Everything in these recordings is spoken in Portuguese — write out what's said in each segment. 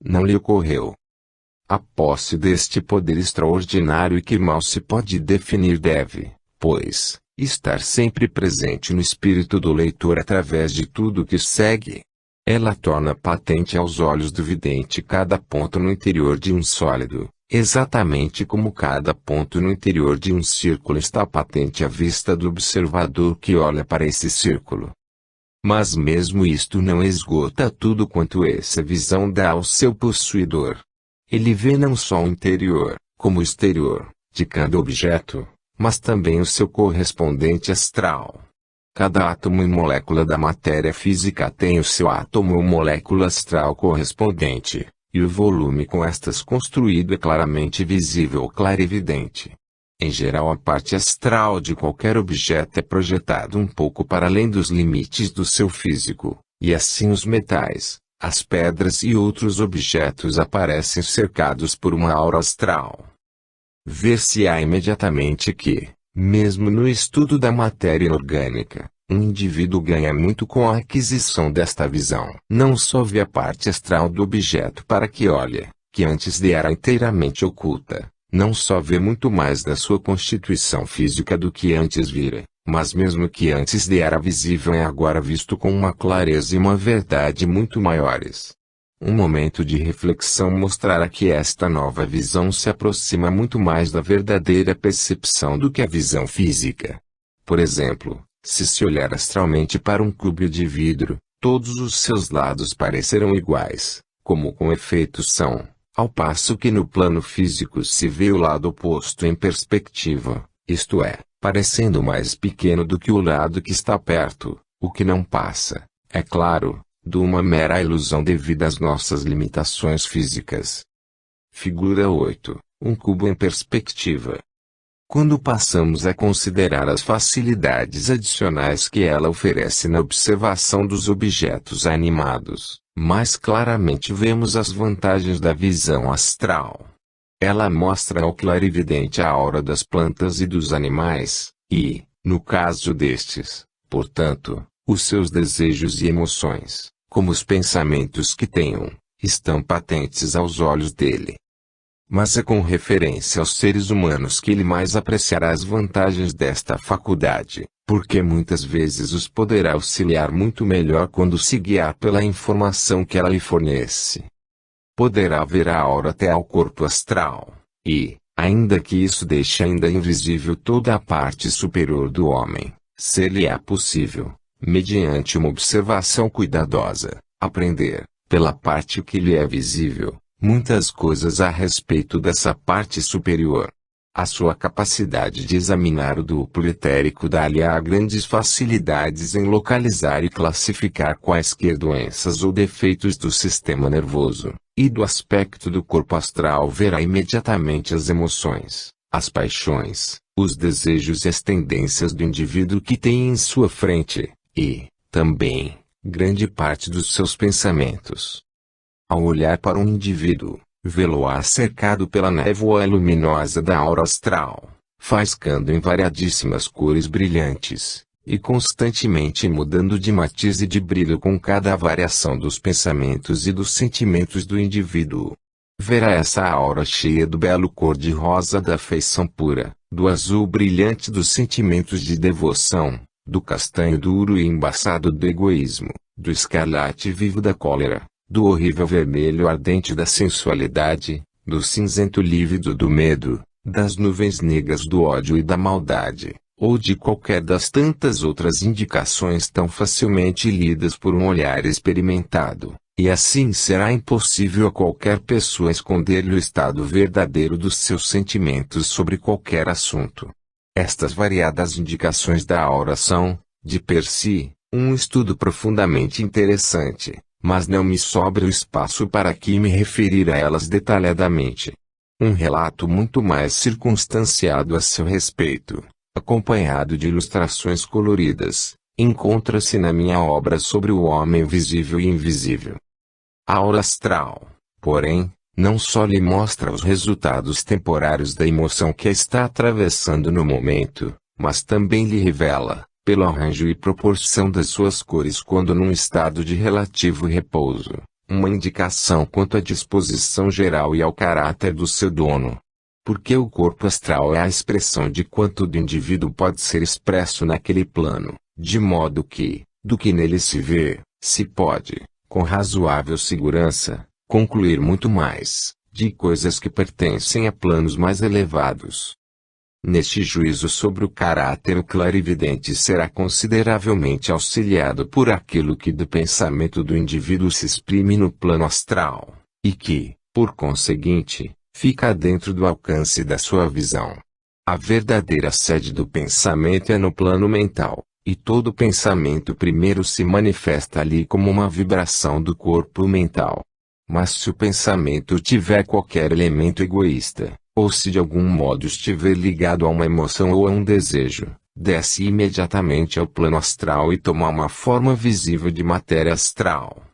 não lhe ocorreu. A posse deste poder extraordinário e que mal se pode definir deve, pois, estar sempre presente no espírito do leitor através de tudo o que segue. Ela torna patente aos olhos do vidente cada ponto no interior de um sólido, exatamente como cada ponto no interior de um círculo está patente à vista do observador que olha para esse círculo. Mas mesmo isto não esgota tudo quanto essa visão dá ao seu possuidor. Ele vê não só o interior, como o exterior, de cada objeto, mas também o seu correspondente astral. Cada átomo e molécula da matéria física tem o seu átomo ou molécula astral correspondente, e o volume com estas construído é claramente visível ou clarividente. Em geral, a parte astral de qualquer objeto é projetada um pouco para além dos limites do seu físico, e assim os metais, as pedras e outros objetos aparecem cercados por uma aura astral. Ver-se-á imediatamente que, mesmo no estudo da matéria orgânica, um indivíduo ganha muito com a aquisição desta visão. Não só vê a parte astral do objeto para que olha, que antes lhe era inteiramente oculta, não só vê muito mais da sua constituição física do que antes vira, mas mesmo que antes lhe era visível é agora visto com uma clareza e uma verdade muito maiores. Um momento de reflexão mostrará que esta nova visão se aproxima muito mais da verdadeira percepção do que a visão física. Por exemplo, se olhar astralmente para um cubo de vidro, todos os seus lados parecerão iguais, como com efeito são, ao passo que no plano físico se vê o lado oposto em perspectiva, isto é, parecendo mais pequeno do que o lado que está perto, o que não passa, é claro, de uma mera ilusão devido às nossas limitações físicas. Figura 8. Um cubo em perspectiva. Quando passamos a considerar as facilidades adicionais que ela oferece na observação dos objetos animados, mais claramente vemos as vantagens da visão astral. Ela mostra ao clarividente a aura das plantas e dos animais, e, no caso destes, portanto, os seus desejos e emoções, como os pensamentos que tenham, estão patentes aos olhos dele. Mas é com referência aos seres humanos que ele mais apreciará as vantagens desta faculdade, porque muitas vezes os poderá auxiliar muito melhor quando se guiar pela informação que ela lhe fornece. Poderá ver a aura até ao corpo astral, e, ainda que isso deixe ainda invisível toda a parte superior do homem, ser-lhe-á possível, mediante uma observação cuidadosa, aprender, pela parte que lhe é visível, muitas coisas a respeito dessa parte superior. A sua capacidade de examinar o duplo etérico dá-lhe-á grandes facilidades em localizar e classificar quaisquer doenças ou defeitos do sistema nervoso, e do aspecto do corpo astral verá imediatamente as emoções, as paixões, os desejos e as tendências do indivíduo que tem em sua frente, e, também, grande parte dos seus pensamentos. Ao olhar para um indivíduo, vê-lo-á cercado pela névoa luminosa da aura astral, faiscando em variadíssimas cores brilhantes, e constantemente mudando de matiz e de brilho com cada variação dos pensamentos e dos sentimentos do indivíduo. Verá essa aura cheia do belo cor-de-rosa da afeição pura, do azul brilhante dos sentimentos de devoção, do castanho duro e embaçado do egoísmo, do escarlate vivo da cólera, do horrível vermelho ardente da sensualidade, do cinzento lívido do medo, das nuvens negras do ódio e da maldade, ou de qualquer das tantas outras indicações tão facilmente lidas por um olhar experimentado, e assim será impossível a qualquer pessoa esconder-lhe o estado verdadeiro dos seus sentimentos sobre qualquer assunto. Estas variadas indicações da aura são, de per si, um estudo profundamente interessante, mas não me sobra o espaço para aqui me referir a elas detalhadamente. Um relato muito mais circunstanciado a seu respeito, acompanhado de ilustrações coloridas, encontra-se na minha obra sobre o homem visível e invisível. A aura astral, porém, não só lhe mostra os resultados temporários da emoção que a está atravessando no momento, mas também lhe revela, pelo arranjo e proporção das suas cores quando num estado de relativo repouso, uma indicação quanto à disposição geral e ao caráter do seu dono. Porque o corpo astral é a expressão de quanto do indivíduo pode ser expresso naquele plano, de modo que, do que nele se vê, se pode, com razoável segurança, concluir muito mais, de coisas que pertencem a planos mais elevados. Neste juízo sobre o caráter, o clarividente será consideravelmente auxiliado por aquilo que do pensamento do indivíduo se exprime no plano astral, e que, por conseguinte, fica dentro do alcance da sua visão. A verdadeira sede do pensamento é no plano mental, e todo pensamento primeiro se manifesta ali como uma vibração do corpo mental. Mas se o pensamento tiver qualquer elemento egoísta, ou se de algum modo estiver ligado a uma emoção ou a um desejo, desce imediatamente ao plano astral e toma uma forma visível de matéria astral.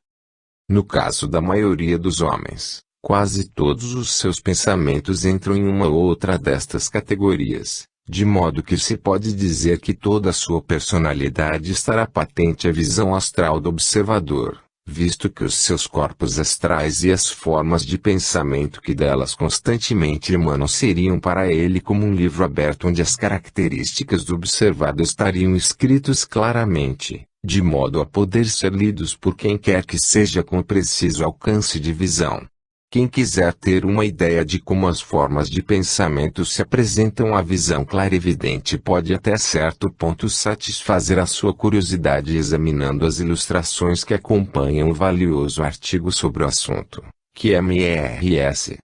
No caso da maioria dos homens, quase todos os seus pensamentos entram em uma ou outra destas categorias, de modo que se pode dizer que toda a sua personalidade estará patente à visão astral do observador, visto que os seus corpos astrais e as formas de pensamento que delas constantemente emanam seriam para ele como um livro aberto onde as características do observado estariam escritos claramente, de modo a poder ser lidos por quem quer que seja com preciso alcance de visão. Quem quiser ter uma ideia de como as formas de pensamento se apresentam à visão clarividente pode até certo ponto satisfazer a sua curiosidade examinando as ilustrações que acompanham o valioso artigo sobre o assunto, que Mrs.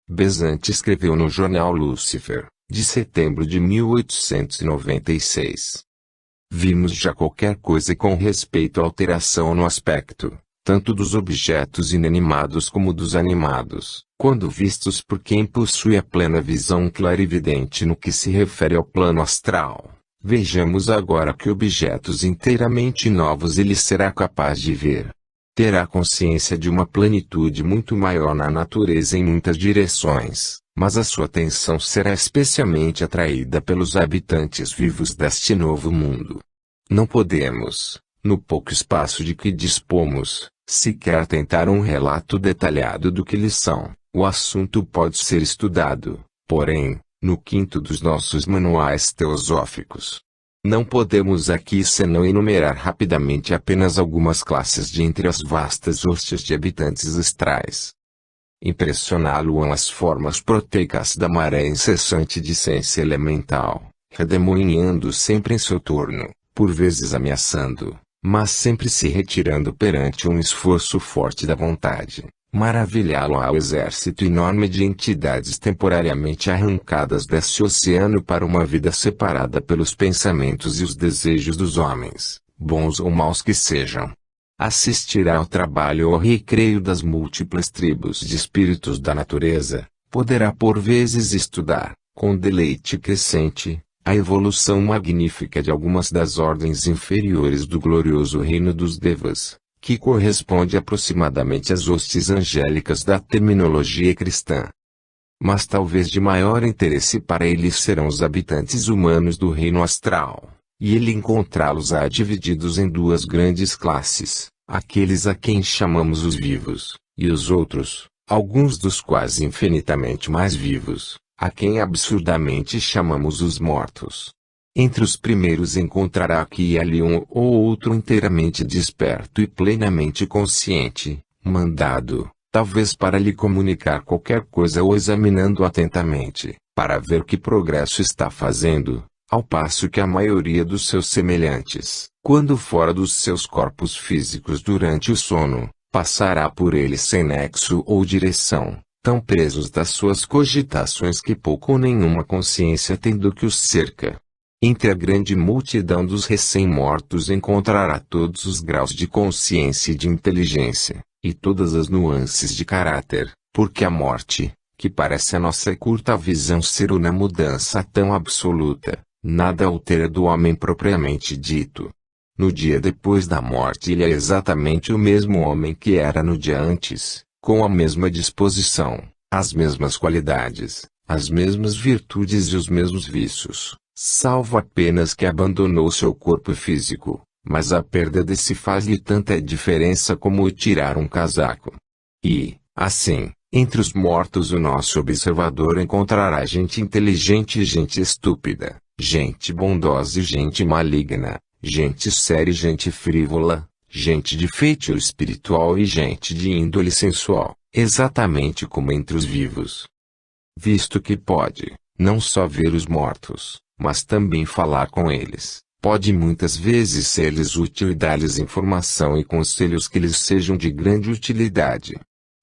Besant escreveu no jornal Lucifer, de setembro de 1896. Vimos já qualquer coisa com respeito à alteração no aspecto, tanto dos objetos inanimados como dos animados, quando vistos por quem possui a plena visão clarividente no que se refere ao plano astral. Vejamos agora que objetos inteiramente novos ele será capaz de ver. Terá consciência de uma plenitude muito maior na natureza em muitas direções, mas a sua atenção será especialmente atraída pelos habitantes vivos deste novo mundo. Não podemos, no pouco espaço de que dispomos, sequer tentar um relato detalhado do que eles são. O assunto pode ser estudado, porém, no quinto dos nossos manuais teosóficos. Não podemos aqui senão enumerar rapidamente apenas algumas classes de entre as vastas hostes de habitantes astrais. Impressioná-lo-ão as formas proteicas da maré incessante de ciência elemental, redemoinhando sempre em seu torno, por vezes ameaçando, mas sempre se retirando perante um esforço forte da vontade, maravilhá-lo ao exército enorme de entidades temporariamente arrancadas desse oceano para uma vida separada pelos pensamentos e os desejos dos homens, bons ou maus que sejam. Assistirá ao trabalho ou recreio das múltiplas tribos de espíritos da natureza, poderá por vezes estudar, com deleite crescente, a evolução magnífica de algumas das ordens inferiores do glorioso reino dos Devas, que corresponde aproximadamente às hostes angélicas da terminologia cristã. Mas talvez de maior interesse para ele serão os habitantes humanos do reino astral, e ele encontrá-los-á divididos em duas grandes classes, aqueles a quem chamamos os vivos, e os outros, alguns dos quais infinitamente mais vivos, a quem absurdamente chamamos os mortos. Entre os primeiros encontrará aqui e ali um ou outro inteiramente desperto e plenamente consciente, mandado, talvez para lhe comunicar qualquer coisa ou examinando atentamente, para ver que progresso está fazendo, ao passo que a maioria dos seus semelhantes, quando fora dos seus corpos físicos durante o sono, passará por ele sem nexo ou direção, tão presos das suas cogitações que pouco ou nenhuma consciência têm do que os cerca. Entre a grande multidão dos recém-mortos encontrará todos os graus de consciência e de inteligência, e todas as nuances de caráter, porque a morte, que parece a nossa curta visão ser uma mudança tão absoluta, nada altera do homem propriamente dito. No dia depois da morte ele é exatamente o mesmo homem que era no dia antes, com a mesma disposição, as mesmas qualidades, as mesmas virtudes e os mesmos vícios, salvo apenas que abandonou seu corpo físico, mas a perda desse faz-lhe tanta diferença como o tirar um casaco. E, assim, entre os mortos o nosso observador encontrará gente inteligente e gente estúpida, gente bondosa e gente maligna, gente séria e gente frívola, gente de feitio espiritual e gente de índole sensual, exatamente como entre os vivos. Visto que pode, não só ver os mortos, mas também falar com eles, pode muitas vezes ser-lhes útil e dar-lhes informação e conselhos que lhes sejam de grande utilidade.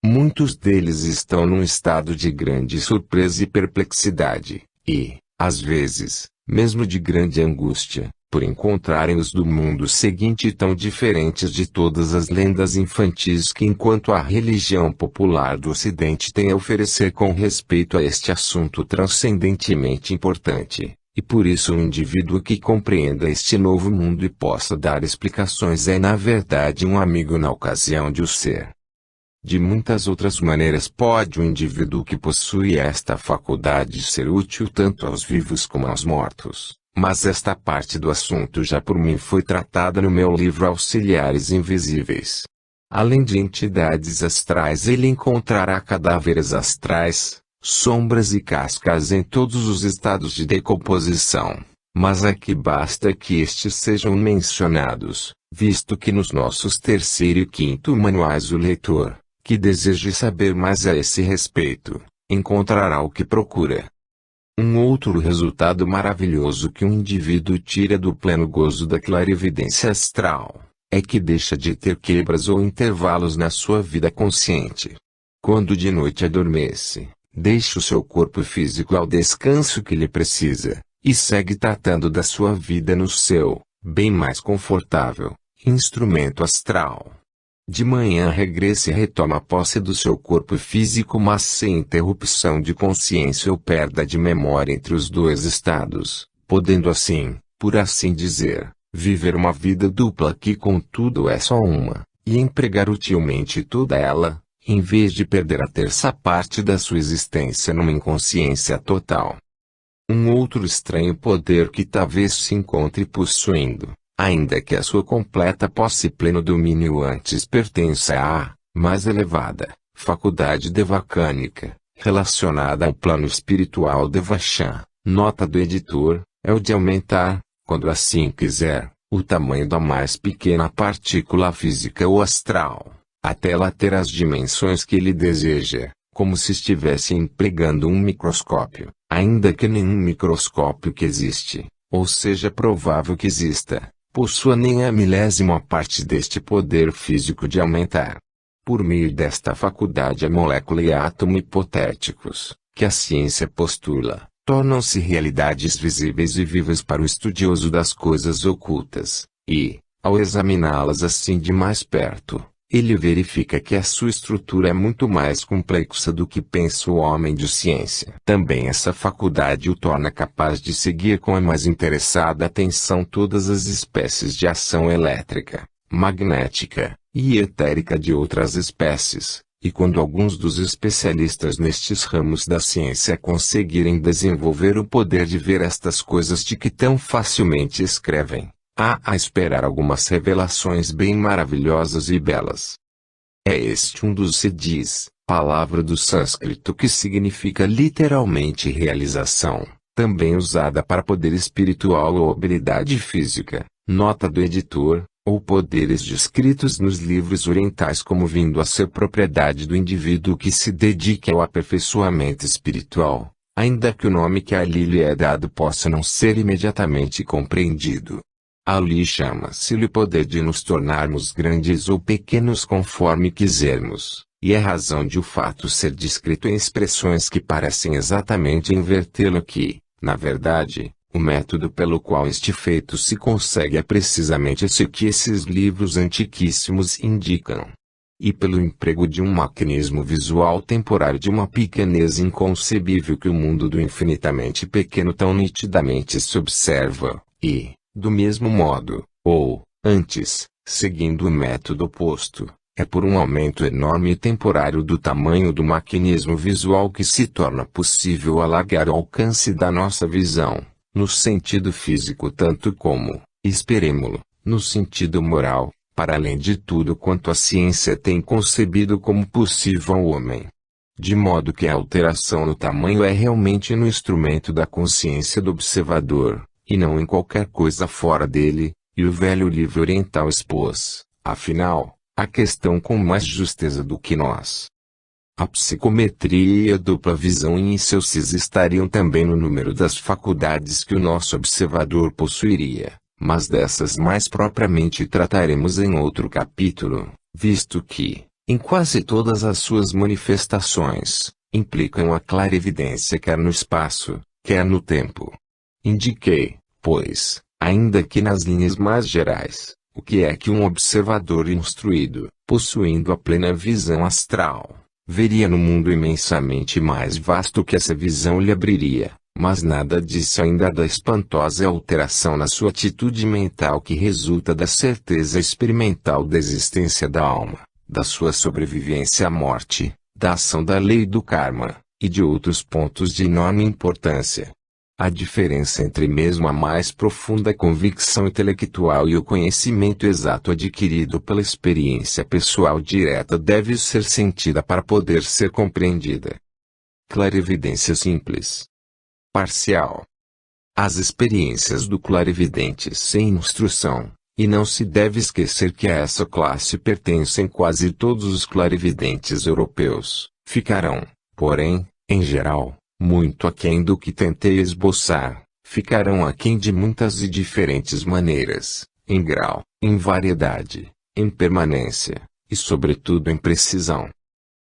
Muitos deles estão num estado de grande surpresa e perplexidade, e, às vezes, mesmo de grande angústia, por encontrarem-os do mundo seguinte tão diferentes de todas as lendas infantis que enquanto a religião popular do Ocidente tem a oferecer com respeito a este assunto transcendentemente importante. E por isso um indivíduo que compreenda este novo mundo e possa dar explicações é na verdade um amigo na ocasião de o ser. De muitas outras maneiras pode o indivíduo que possui esta faculdade ser útil tanto aos vivos como aos mortos, mas esta parte do assunto já por mim foi tratada no meu livro Auxiliares Invisíveis. Além de entidades astrais ele encontrará cadáveres astrais, sombras e cascas em todos os estados de decomposição, mas aqui basta que estes sejam mencionados, visto que nos nossos terceiro e quinto manuais o leitor, que deseje saber mais a esse respeito, encontrará o que procura. Um outro resultado maravilhoso que um indivíduo tira do pleno gozo da clarividência astral, é que deixa de ter quebras ou intervalos na sua vida consciente. Quando de noite adormece, deixa o seu corpo físico ao descanso que lhe precisa, e segue tratando da sua vida no seu, bem mais confortável, instrumento astral. De manhã regressa e retoma posse do seu corpo físico mas sem interrupção de consciência ou perda de memória entre os dois estados, podendo assim, por assim dizer, viver uma vida dupla que contudo é só uma, e empregar utilmente toda ela, em vez de perder a terça parte da sua existência numa inconsciência total. Um outro estranho poder que talvez se encontre possuindo, ainda que a sua completa posse e pleno domínio antes pertença à mais elevada faculdade devacânica, relacionada ao plano espiritual Devachan, nota do editor, é o de aumentar, quando assim quiser, o tamanho da mais pequena partícula física ou astral, até ela ter as dimensões que ele deseja, como se estivesse empregando um microscópio, ainda que nenhum microscópio que existe, ou seja provável que exista, possua nem a milésima parte deste poder físico de aumentar. Por meio desta faculdade a molécula e átomo hipotéticos, que a ciência postula, tornam-se realidades visíveis e vivas para o estudioso das coisas ocultas, e, ao examiná-las assim de mais perto, ele verifica que a sua estrutura é muito mais complexa do que pensa o homem de ciência. Também essa faculdade o torna capaz de seguir com a mais interessada atenção todas as espécies de ação elétrica, magnética e etérica de outras espécies, e quando alguns dos especialistas nestes ramos da ciência conseguirem desenvolver o poder de ver estas coisas de que tão facilmente escrevem, há a esperar algumas revelações bem maravilhosas e belas. É este um dos siddhis, palavra do sânscrito que significa literalmente realização, também usada para poder espiritual ou habilidade física, nota do editor, ou poderes descritos nos livros orientais como vindo a ser propriedade do indivíduo que se dedique ao aperfeiçoamento espiritual, ainda que o nome que ali lhe é dado possa não ser imediatamente compreendido. Ali chama-se-lhe o poder de nos tornarmos grandes ou pequenos conforme quisermos, e é razão de o fato ser descrito em expressões que parecem exatamente invertê-lo que, na verdade, o método pelo qual este feito se consegue é precisamente esse que esses livros antiquíssimos indicam. E pelo emprego de um maquinismo visual temporário de uma pequenez inconcebível que o mundo do infinitamente pequeno tão nitidamente se observa, e, do mesmo modo, ou, antes, seguindo o método oposto, é por um aumento enorme e temporário do tamanho do maquinismo visual que se torna possível alargar o alcance da nossa visão, no sentido físico tanto como, esperemo-lo, no sentido moral, para além de tudo quanto a ciência tem concebido como possível ao homem. De modo que a alteração no tamanho é realmente no instrumento da consciência do observador, e não em qualquer coisa fora dele, e o velho livro oriental expôs, afinal, a questão com mais justeza do que nós. A psicometria e a dupla visão em seus cis estariam também no número das faculdades que o nosso observador possuiria, mas dessas mais propriamente trataremos em outro capítulo, visto que, em quase todas as suas manifestações, implicam a clarividência quer no espaço, quer no tempo. Indiquei, pois, ainda que nas linhas mais gerais, o que é que um observador instruído, possuindo a plena visão astral, veria no mundo imensamente mais vasto que essa visão lhe abriria, mas nada disso ainda da espantosa alteração na sua atitude mental que resulta da certeza experimental da existência da alma, da sua sobrevivência à morte, da ação da lei do karma, e de outros pontos de enorme importância. A diferença entre mesmo a mais profunda convicção intelectual e o conhecimento exato adquirido pela experiência pessoal direta deve ser sentida para poder ser compreendida. Clarividência simples. Parcial. As experiências do clarividente sem instrução, e não se deve esquecer que a essa classe pertencem quase todos os clarividentes europeus, ficarão, porém, em geral, muito aquém do que tentei esboçar, ficarão aquém de muitas e diferentes maneiras, em grau, em variedade, em permanência, e sobretudo em precisão.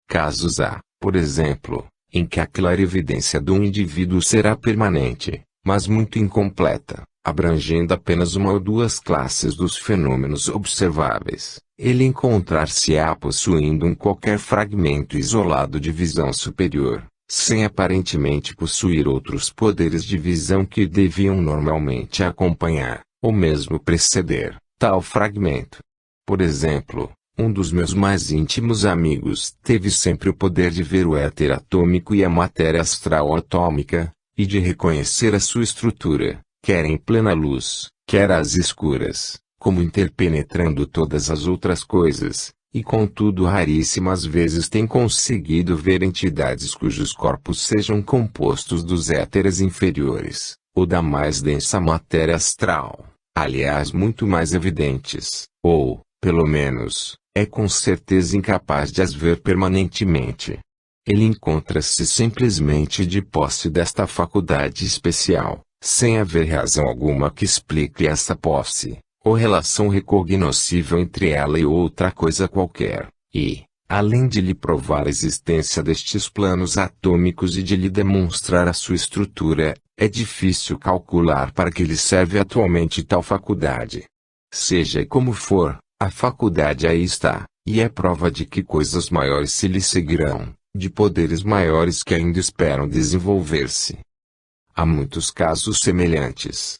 Casos há, por exemplo, em que a clarividência do indivíduo será permanente, mas muito incompleta, abrangendo apenas uma ou duas classes dos fenômenos observáveis. Ele encontrar-se-á possuindo qualquer fragmento isolado de visão superior, sem aparentemente possuir outros poderes de visão que deviam normalmente acompanhar, ou mesmo preceder, tal fragmento. Por exemplo, um dos meus mais íntimos amigos teve sempre o poder de ver o éter atômico e a matéria astral atômica, e de reconhecer a sua estrutura, quer em plena luz, quer às escuras, como interpenetrando todas as outras coisas, e contudo raríssimas vezes tem conseguido ver entidades cujos corpos sejam compostos dos éteres inferiores, ou da mais densa matéria astral, aliás muito mais evidentes, ou, pelo menos, é com certeza incapaz de as ver permanentemente. Ele encontra-se simplesmente de posse desta faculdade especial, sem haver razão alguma que explique essa posse, ou relação recognoscível entre ela e outra coisa qualquer, e, além de lhe provar a existência destes planos atômicos e de lhe demonstrar a sua estrutura, é difícil calcular para que lhe serve atualmente tal faculdade. Seja como for, a faculdade aí está, e é prova de que coisas maiores se lhe seguirão, de poderes maiores que ainda esperam desenvolver-se. Há muitos casos semelhantes,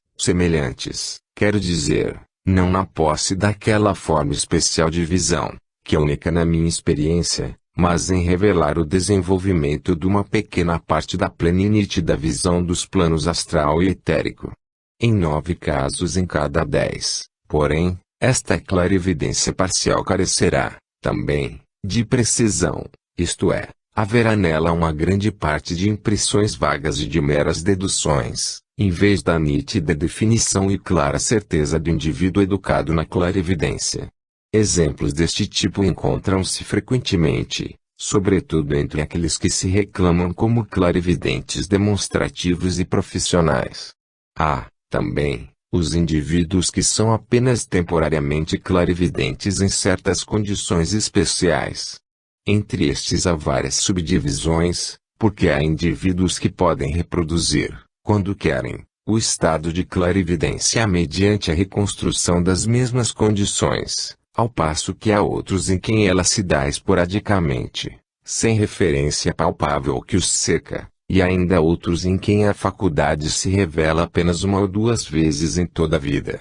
quero dizer, não na posse daquela forma especial de visão, que é única na minha experiência, mas em revelar o desenvolvimento de uma pequena parte da plena e nítida visão dos planos astral e etérico. Em 9 casos em cada 10, porém, esta clarividência parcial carecerá, também, de precisão, isto é, haverá nela uma grande parte de impressões vagas e de meras deduções, em vez da nítida definição e clara certeza do indivíduo educado na clarividência. Exemplos deste tipo encontram-se frequentemente, sobretudo entre aqueles que se reclamam como clarividentes demonstrativos e profissionais. Há, também, os indivíduos que são apenas temporariamente clarividentes em certas condições especiais. Entre estes há várias subdivisões, porque há indivíduos que podem reproduzir, quando querem, o estado de clarividência mediante a reconstrução das mesmas condições, ao passo que há outros em quem ela se dá esporadicamente, sem referência palpável que os cerca, e ainda outros em quem a faculdade se revela apenas uma ou duas vezes em toda a vida.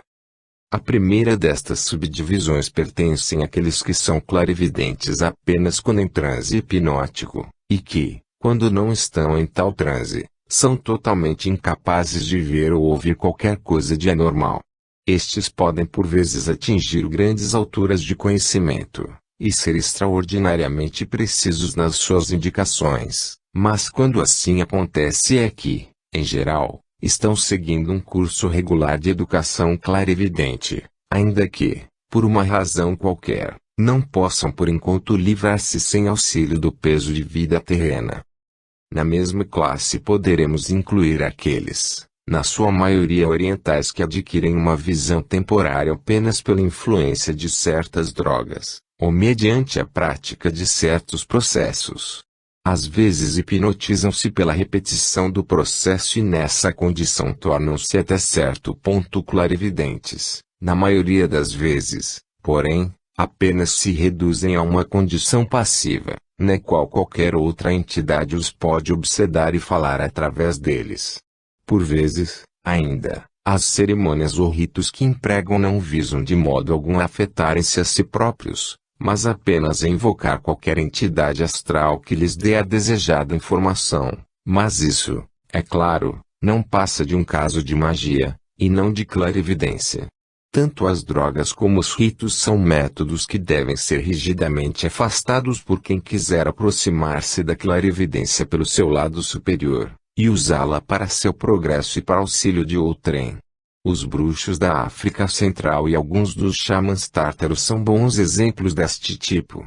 A primeira destas subdivisões pertencem àqueles que são clarividentes apenas quando em transe hipnótico, e que, quando não estão em tal transe, são totalmente incapazes de ver ou ouvir qualquer coisa de anormal. Estes podem por vezes atingir grandes alturas de conhecimento, e ser extraordinariamente precisos nas suas indicações, mas quando assim acontece é que, em geral, estão seguindo um curso regular de educação clarividente, ainda que, por uma razão qualquer, não possam por enquanto livrar-se sem auxílio do peso de vida terrena. Na mesma classe poderemos incluir aqueles, na sua maioria orientais, que adquirem uma visão temporária apenas pela influência de certas drogas, ou mediante a prática de certos processos. Às vezes hipnotizam-se pela repetição do processo e nessa condição tornam-se até certo ponto clarividentes. Na maioria das vezes, porém, apenas se reduzem a uma condição passiva, na qual qualquer outra entidade os pode obsedar e falar através deles. Por vezes, ainda, as cerimônias ou ritos que empregam não visam de modo algum afetarem-se a si próprios, mas apenas a invocar qualquer entidade astral que lhes dê a desejada informação. Mas isso, é claro, não passa de um caso de magia, e não de clarividência. Tanto as drogas como os ritos são métodos que devem ser rigidamente afastados por quem quiser aproximar-se da clarividência pelo seu lado superior, e usá-la para seu progresso e para auxílio de outrem. Os bruxos da África Central e alguns dos xamãs tártaros são bons exemplos deste tipo.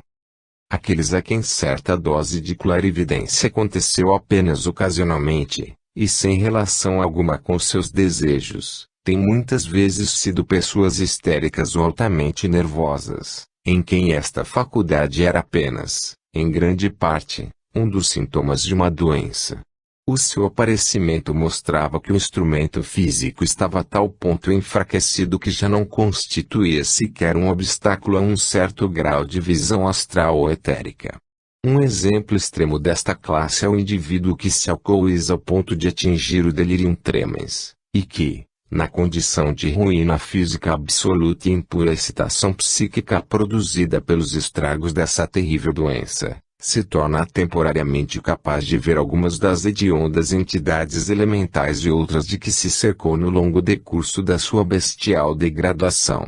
Aqueles a quem certa dose de clarividência aconteceu apenas ocasionalmente, e sem relação alguma com seus desejos, têm muitas vezes sido pessoas histéricas ou altamente nervosas, em quem esta faculdade era apenas, em grande parte, um dos sintomas de uma doença. O seu aparecimento mostrava que o instrumento físico estava a tal ponto enfraquecido que já não constituía sequer um obstáculo a um certo grau de visão astral ou etérica. Um exemplo extremo desta classe é o indivíduo que se alcooliza ao ponto de atingir o delirium tremens, e que, na condição de ruína física absoluta e impura excitação psíquica produzida pelos estragos dessa terrível doença, se torna temporariamente capaz de ver algumas das hediondas entidades elementais e outras de que se cercou no longo decurso da sua bestial degradação.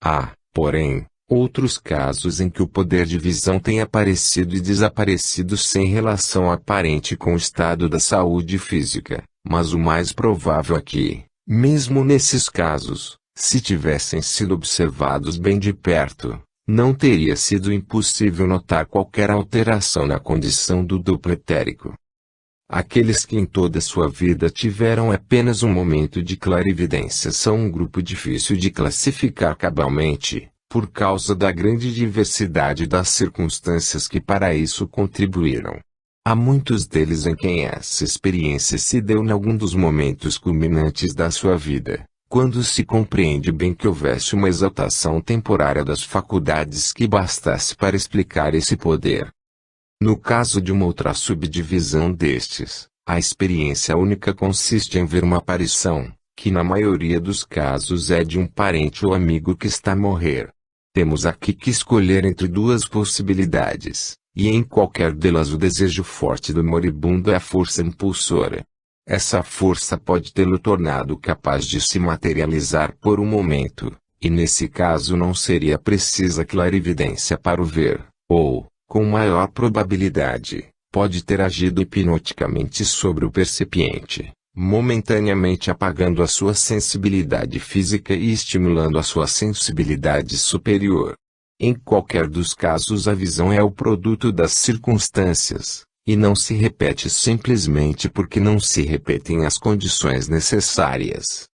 Há, porém, outros casos em que o poder de visão tem aparecido e desaparecido sem relação aparente com o estado da saúde física, mas o mais provável é que, mesmo nesses casos, se tivessem sido observados bem de perto, não teria sido impossível notar qualquer alteração na condição do duplo etérico. Aqueles que em toda sua vida tiveram apenas um momento de clarividência são um grupo difícil de classificar cabalmente, por causa da grande diversidade das circunstâncias que para isso contribuíram. Há muitos deles em quem essa experiência se deu em algum dos momentos culminantes da sua vida, quando se compreende bem que houvesse uma exaltação temporária das faculdades que bastasse para explicar esse poder. No caso de uma outra subdivisão destes, a experiência única consiste em ver uma aparição, que na maioria dos casos é de um parente ou amigo que está a morrer. Temos aqui que escolher entre duas possibilidades, e em qualquer delas o desejo forte do moribundo é a força impulsora. Essa força pode tê-lo tornado capaz de se materializar por um momento, e nesse caso não seria precisa clarividência para o ver, ou, com maior probabilidade, pode ter agido hipnoticamente sobre o percipiente, momentaneamente apagando a sua sensibilidade física e estimulando a sua sensibilidade superior. Em qualquer dos casos a visão é o produto das circunstâncias, e não se repete simplesmente porque não se repetem as condições necessárias.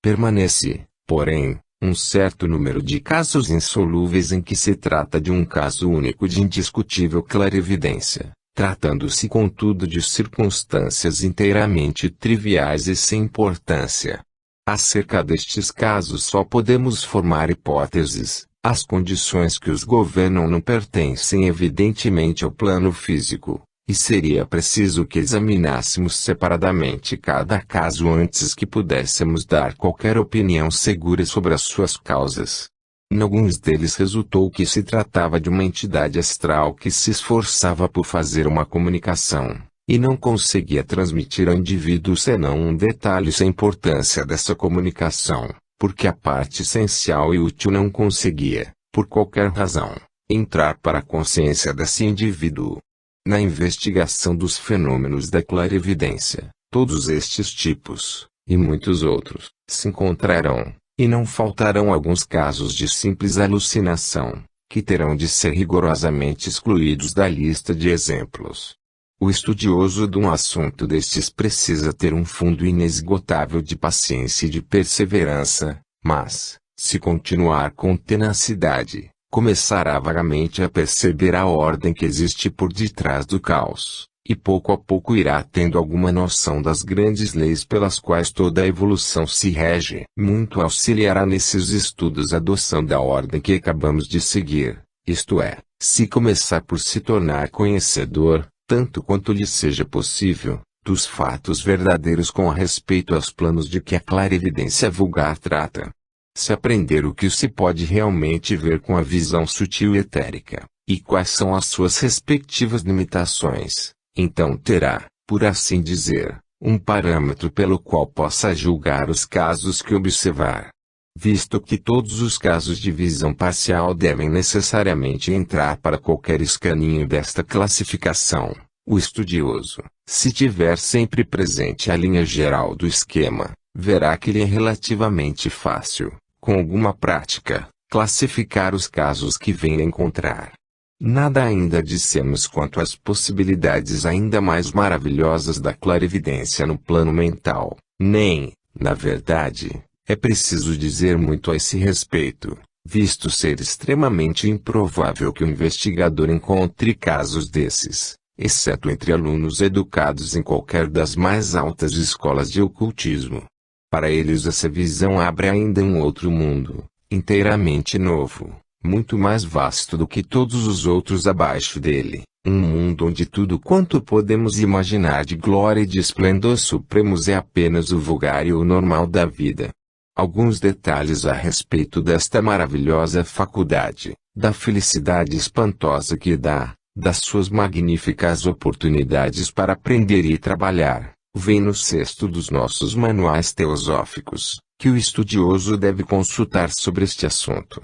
Permanece, porém, um certo número de casos insolúveis em que se trata de um caso único de indiscutível clarividência, tratando-se contudo de circunstâncias inteiramente triviais e sem importância. Acerca destes casos só podemos formar hipóteses. As condições que os governam não pertencem evidentemente ao plano físico, e seria preciso que examinássemos separadamente cada caso antes que pudéssemos dar qualquer opinião segura sobre as suas causas. Em alguns deles resultou que se tratava de uma entidade astral que se esforçava por fazer uma comunicação, e não conseguia transmitir ao indivíduo senão um detalhe sem importância dessa comunicação, porque a parte essencial e útil não conseguia, por qualquer razão, entrar para a consciência desse indivíduo. Na investigação dos fenômenos da clarividência, todos estes tipos, e muitos outros, se encontrarão, e não faltarão alguns casos de simples alucinação, que terão de ser rigorosamente excluídos da lista de exemplos. O estudioso de um assunto destes precisa ter um fundo inesgotável de paciência e de perseverança, mas, se continuar com tenacidade, começará vagamente a perceber a ordem que existe por detrás do caos, e pouco a pouco irá tendo alguma noção das grandes leis pelas quais toda a evolução se rege. Muito auxiliará nesses estudos a adoção da ordem que acabamos de seguir, isto é, se começar por se tornar conhecedor, tanto quanto lhe seja possível, dos fatos verdadeiros com respeito aos planos de que a clarividência vulgar trata. Se aprender o que se pode realmente ver com a visão sutil e etérica, e quais são as suas respectivas limitações, então terá, por assim dizer, um parâmetro pelo qual possa julgar os casos que observar. Visto que todos os casos de visão parcial devem necessariamente entrar para qualquer escaninho desta classificação, o estudioso, se tiver sempre presente a linha geral do esquema, verá que lhe é relativamente fácil, com alguma prática, classificar os casos que vem a encontrar. Nada ainda dissemos quanto às possibilidades ainda mais maravilhosas da clarividência no plano mental, nem, na verdade, é preciso dizer muito a esse respeito, visto ser extremamente improvável que o investigador encontre casos desses, exceto entre alunos educados em qualquer das mais altas escolas de ocultismo. Para eles essa visão abre ainda um outro mundo, inteiramente novo, muito mais vasto do que todos os outros abaixo dele, um mundo onde tudo quanto podemos imaginar de glória e de esplendor supremos é apenas o vulgar e o normal da vida. Alguns detalhes a respeito desta maravilhosa faculdade, da felicidade espantosa que dá, das suas magníficas oportunidades para aprender e trabalhar, vem no cesto dos nossos manuais teosóficos, que o estudioso deve consultar sobre este assunto.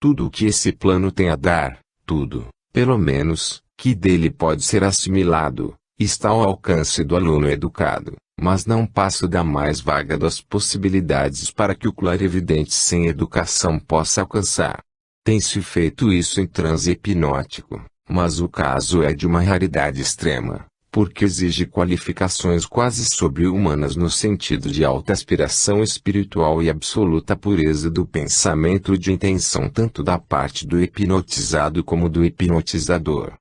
Tudo o que esse plano tem a dar, tudo, pelo menos, que dele pode ser assimilado, está ao alcance do aluno educado, mas não passa da mais vaga das possibilidades para que o clarividente sem educação possa alcançar. Tem-se feito isso em transe hipnótico, mas o caso é de uma raridade extrema, porque exige qualificações quase sobre-humanas no sentido de alta aspiração espiritual e absoluta pureza do pensamento e de intenção tanto da parte do hipnotizado como do hipnotizador.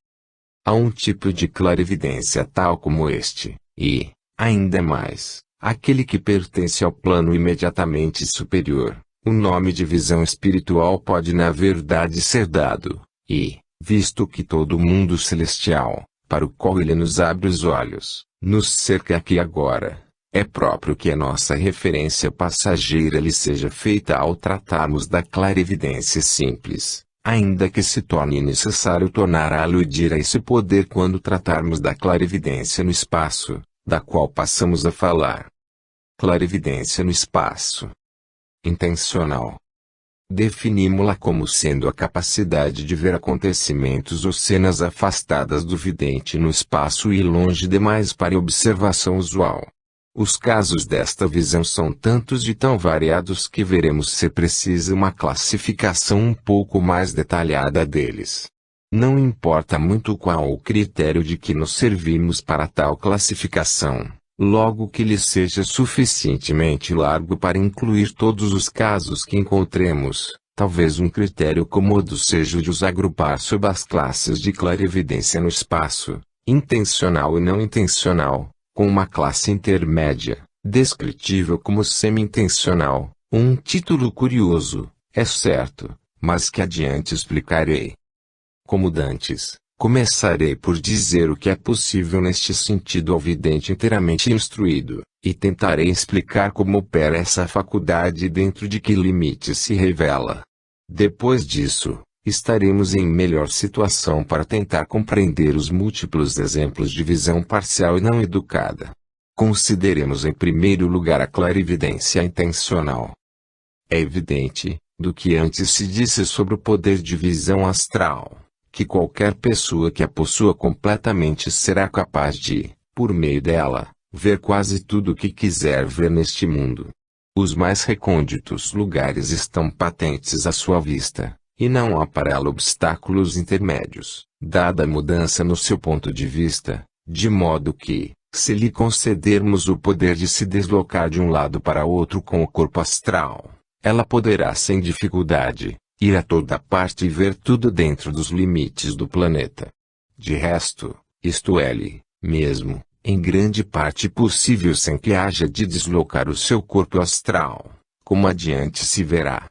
Há um tipo de clarividência tal como este, e, ainda mais, aquele que pertence ao plano imediatamente superior. O nome de visão espiritual pode na verdade ser dado, e, visto que todo o mundo celestial, para o qual ele nos abre os olhos, nos cerca aqui agora, é próprio que a nossa referência passageira lhe seja feita ao tratarmos da clarividência simples, ainda que se torne necessário tornar a aludir a esse poder quando tratarmos da clarividência no espaço, da qual passamos a falar. Clarividência no espaço. Intencional. Definimos-la como sendo a capacidade de ver acontecimentos ou cenas afastadas do vidente no espaço e longe demais para observação usual. Os casos desta visão são tantos e tão variados que veremos ser precisa uma classificação um pouco mais detalhada deles. Não importa muito qual o critério de que nos servimos para tal classificação, logo que lhe seja suficientemente largo para incluir todos os casos que encontremos, talvez um critério cômodo seja o de os agrupar sob as classes de clarividência no espaço, intencional e não intencional, com uma classe intermédia, descritível como semi-intencional, um título curioso, é certo, mas que adiante explicarei. Como dantes, começarei por dizer o que é possível neste sentido ao vidente inteiramente instruído, e tentarei explicar como opera essa faculdade e dentro de que limites se revela. Depois disso, estaremos em melhor situação para tentar compreender os múltiplos exemplos de visão parcial e não educada. Consideremos em primeiro lugar a clarividência intencional. É evidente, do que antes se disse sobre o poder de visão astral, que qualquer pessoa que a possua completamente será capaz de, por meio dela, ver quase tudo o que quiser ver neste mundo. Os mais recônditos lugares estão patentes à sua vista, e não há para ela obstáculos intermédios, dada a mudança no seu ponto de vista, de modo que, se lhe concedermos o poder de se deslocar de um lado para outro com o corpo astral, ela poderá sem dificuldade ir a toda parte e ver tudo dentro dos limites do planeta. De resto, isto é-lhe, mesmo, em grande parte possível sem que haja de deslocar o seu corpo astral, como adiante se verá.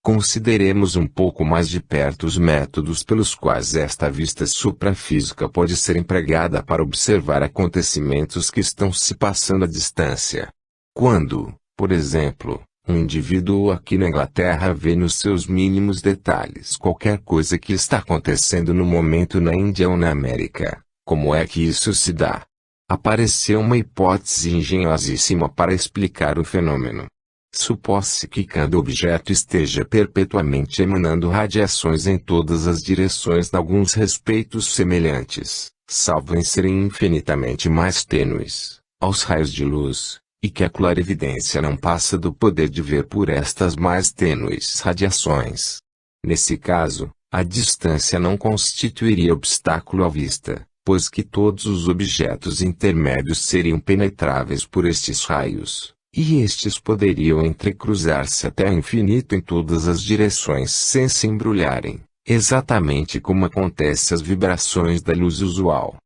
Consideremos um pouco mais de perto os métodos pelos quais esta vista suprafísica pode ser empregada para observar acontecimentos que estão se passando à distância. Quando, por exemplo, um indivíduo aqui na Inglaterra vê nos seus mínimos detalhes qualquer coisa que está acontecendo no momento na Índia ou na América, como é que isso se dá? Apareceu uma hipótese engenhosíssima para explicar o fenômeno. Supõe-se que cada objeto esteja perpetuamente emanando radiações em todas as direções, em alguns respeitos semelhantes, salvo em serem infinitamente mais tênues, aos raios de luz, e que a clarividência não passa do poder de ver por estas mais tênues radiações. Nesse caso, a distância não constituiria obstáculo à vista, pois que todos os objetos intermédios seriam penetráveis por estes raios, e estes poderiam entrecruzar-se até ao infinito em todas as direções sem se embrulharem, exatamente como acontece às vibrações da luz usual.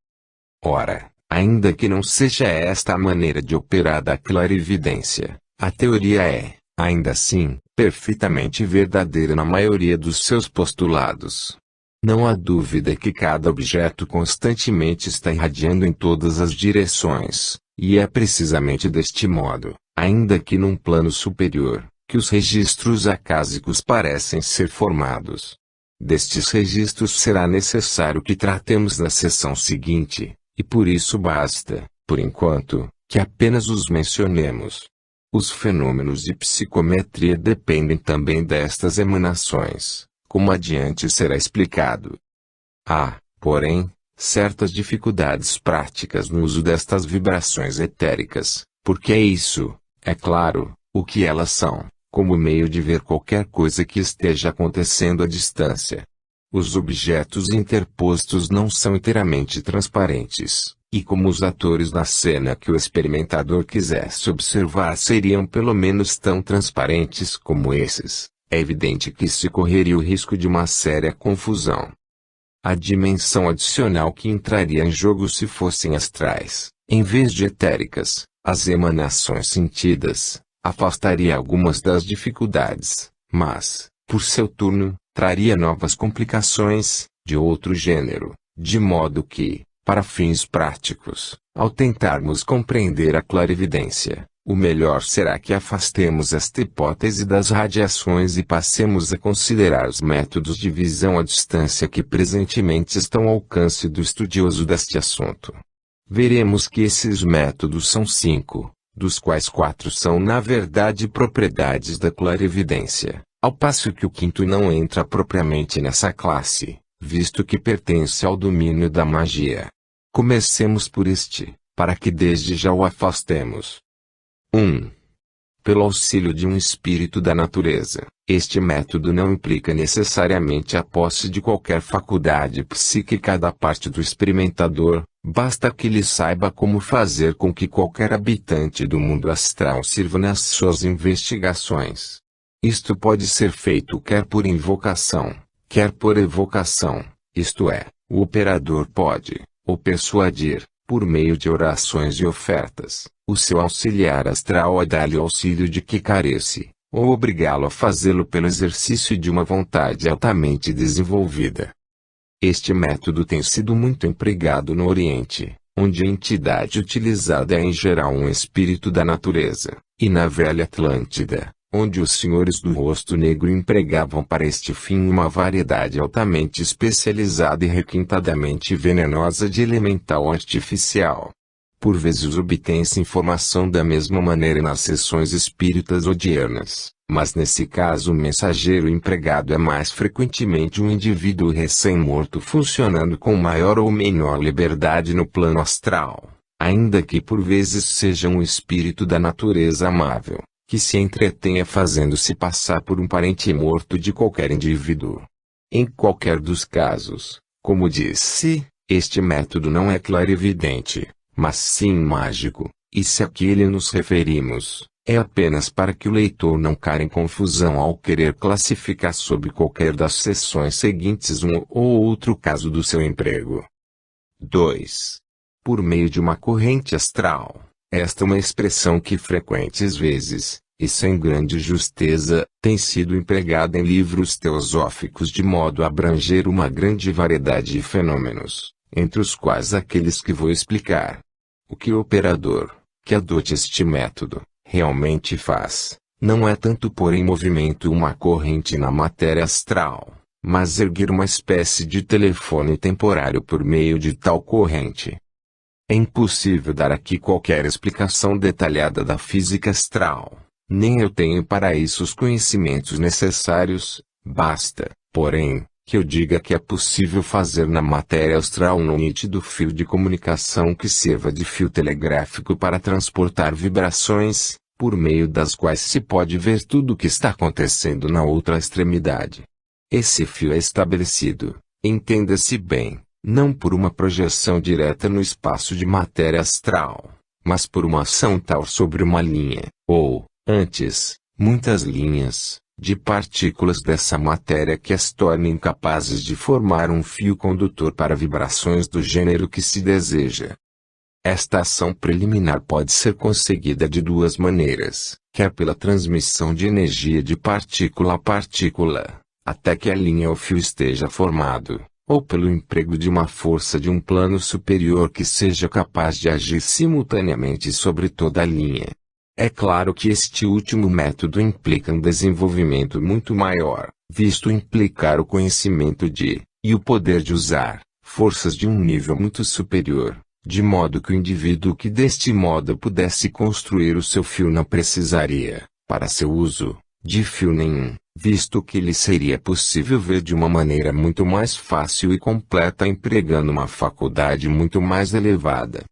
Ora, ainda que não seja esta a maneira de operar da clarividência, a teoria é, ainda assim, perfeitamente verdadeira na maioria dos seus postulados. Não há dúvida que cada objeto constantemente está irradiando em todas as direções, e é precisamente deste modo, ainda que num plano superior, que os registros acásicos parecem ser formados. Destes registros será necessário que tratemos na sessão seguinte, e por isso basta, por enquanto, que apenas os mencionemos. Os fenômenos de psicometria dependem também destas emanações, como adiante será explicado. Há, porém, certas dificuldades práticas no uso destas vibrações etéricas, porque é isso, é claro, o que elas são, como meio de ver qualquer coisa que esteja acontecendo à distância. Os objetos interpostos não são inteiramente transparentes, e como os atores na cena que o experimentador quisesse observar seriam pelo menos tão transparentes como esses, é evidente que se correria o risco de uma séria confusão. A dimensão adicional que entraria em jogo se fossem astrais, em vez de etéricas, as emanações sentidas, afastaria algumas das dificuldades, mas, por seu turno, traria novas complicações, de outro gênero, de modo que, para fins práticos, ao tentarmos compreender a clarividência, o melhor será que afastemos esta hipótese das radiações e passemos a considerar os métodos de visão à distância que presentemente estão ao alcance do estudioso deste assunto. Veremos que esses métodos são 5, dos quais 4 são na verdade propriedades da clarividência, ao passo que o quinto não entra propriamente nessa classe, visto que pertence ao domínio da magia. Comecemos por este, para que desde já o afastemos. 1. Pelo auxílio de um espírito da natureza, este método não implica necessariamente a posse de qualquer faculdade psíquica da parte do experimentador, basta que ele saiba como fazer com que qualquer habitante do mundo astral sirva nas suas investigações. Isto pode ser feito quer por invocação, quer por evocação, isto é, o operador pode, ou persuadir, por meio de orações e ofertas, o seu auxiliar astral a dar-lhe o auxílio de que carece, ou obrigá-lo a fazê-lo pelo exercício de uma vontade altamente desenvolvida. Este método tem sido muito empregado no Oriente, onde a entidade utilizada é em geral um espírito da natureza, e na velha Atlântida, onde os senhores do rosto negro empregavam para este fim uma variedade altamente especializada e requintadamente venenosa de elemental artificial. Por vezes obtém-se informação da mesma maneira nas sessões espíritas odiernas, Mas nesse caso o mensageiro empregado é mais frequentemente um indivíduo recém-morto funcionando com maior ou menor liberdade no plano astral, ainda que por vezes seja um espírito da natureza amável, que se entretenha fazendo-se passar por um parente morto de qualquer indivíduo. Em qualquer dos casos, como disse, este método não é clarividente, mas sim mágico, e se a que ele nos referimos, é apenas para que o leitor não caia em confusão ao querer classificar sob qualquer das seções seguintes um ou outro caso do seu emprego. 2. Por meio de uma corrente astral. Esta é uma expressão que frequentes vezes, e sem grande justeza, tem sido empregada em livros teosóficos de modo a abranger uma grande variedade de fenômenos, entre os quais aqueles que vou explicar. O que o operador, que adote este método, realmente faz, não é tanto pôr em movimento uma corrente na matéria astral, mas erguer uma espécie de telefone temporário por meio de tal corrente. É impossível dar aqui qualquer explicação detalhada da física astral, nem eu tenho para isso os conhecimentos necessários, basta, porém, que eu diga que é possível fazer na matéria astral um nítido fio de comunicação que sirva de fio telegráfico para transportar vibrações, por meio das quais se pode ver tudo o que está acontecendo na outra extremidade. Esse fio é estabelecido, entenda-se bem, não por uma projeção direta no espaço de matéria astral, mas por uma ação tal sobre uma linha, ou, antes, muitas linhas, de partículas dessa matéria que as tornem capazes de formar um fio condutor para vibrações do gênero que se deseja. Esta ação preliminar pode ser conseguida de duas maneiras, quer pela transmissão de energia de partícula a partícula, até que a linha ou fio esteja formado, ou pelo emprego de uma força de um plano superior que seja capaz de agir simultaneamente sobre toda a linha. É claro que este último método implica um desenvolvimento muito maior, visto implicar o conhecimento de, e o poder de usar, forças de um nível muito superior, de modo que o indivíduo que deste modo pudesse construir o seu fio não precisaria, para seu uso, de fio nenhum, visto que lhe seria possível ver de uma maneira muito mais fácil e completa empregando uma faculdade muito mais elevada.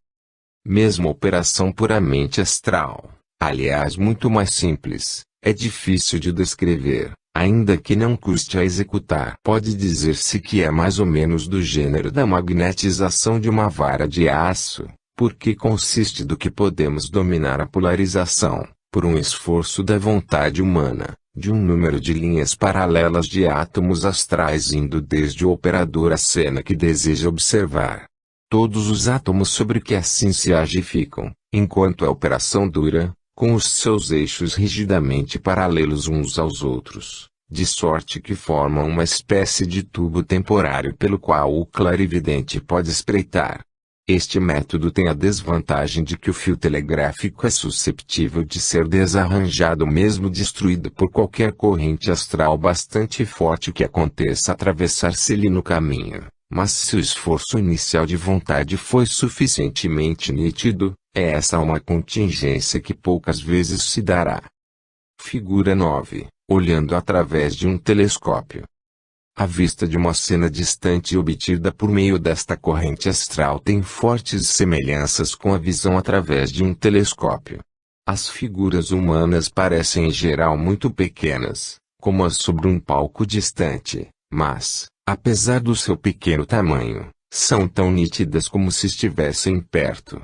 Mesmo operação puramente astral, aliás muito mais simples, é difícil de descrever, ainda que não custe a executar. Pode dizer-se que é mais ou menos do gênero da magnetização de uma vara de aço, porque consiste do que podemos dominar a polarização, por um esforço da vontade humana, de um número de linhas paralelas de átomos astrais indo desde o operador à cena que deseja observar. Todos os átomos sobre que assim se age ficam, enquanto a operação dura, com os seus eixos rigidamente paralelos uns aos outros, de sorte que formam uma espécie de tubo temporário pelo qual o clarividente pode espreitar. Este método tem a desvantagem de que o fio telegráfico é susceptível de ser desarranjado ou mesmo destruído por qualquer corrente astral bastante forte que aconteça atravessar-se-lhe no caminho. Mas se o esforço inicial de vontade foi suficientemente nítido, é essa uma contingência que poucas vezes se dará. Figura 9. Olhando através de um telescópio. A vista de uma cena distante obtida por meio desta corrente astral tem fortes semelhanças com a visão através de um telescópio. As figuras humanas parecem em geral muito pequenas, como as sobre um palco distante, mas, apesar do seu pequeno tamanho, são tão nítidas como se estivessem perto.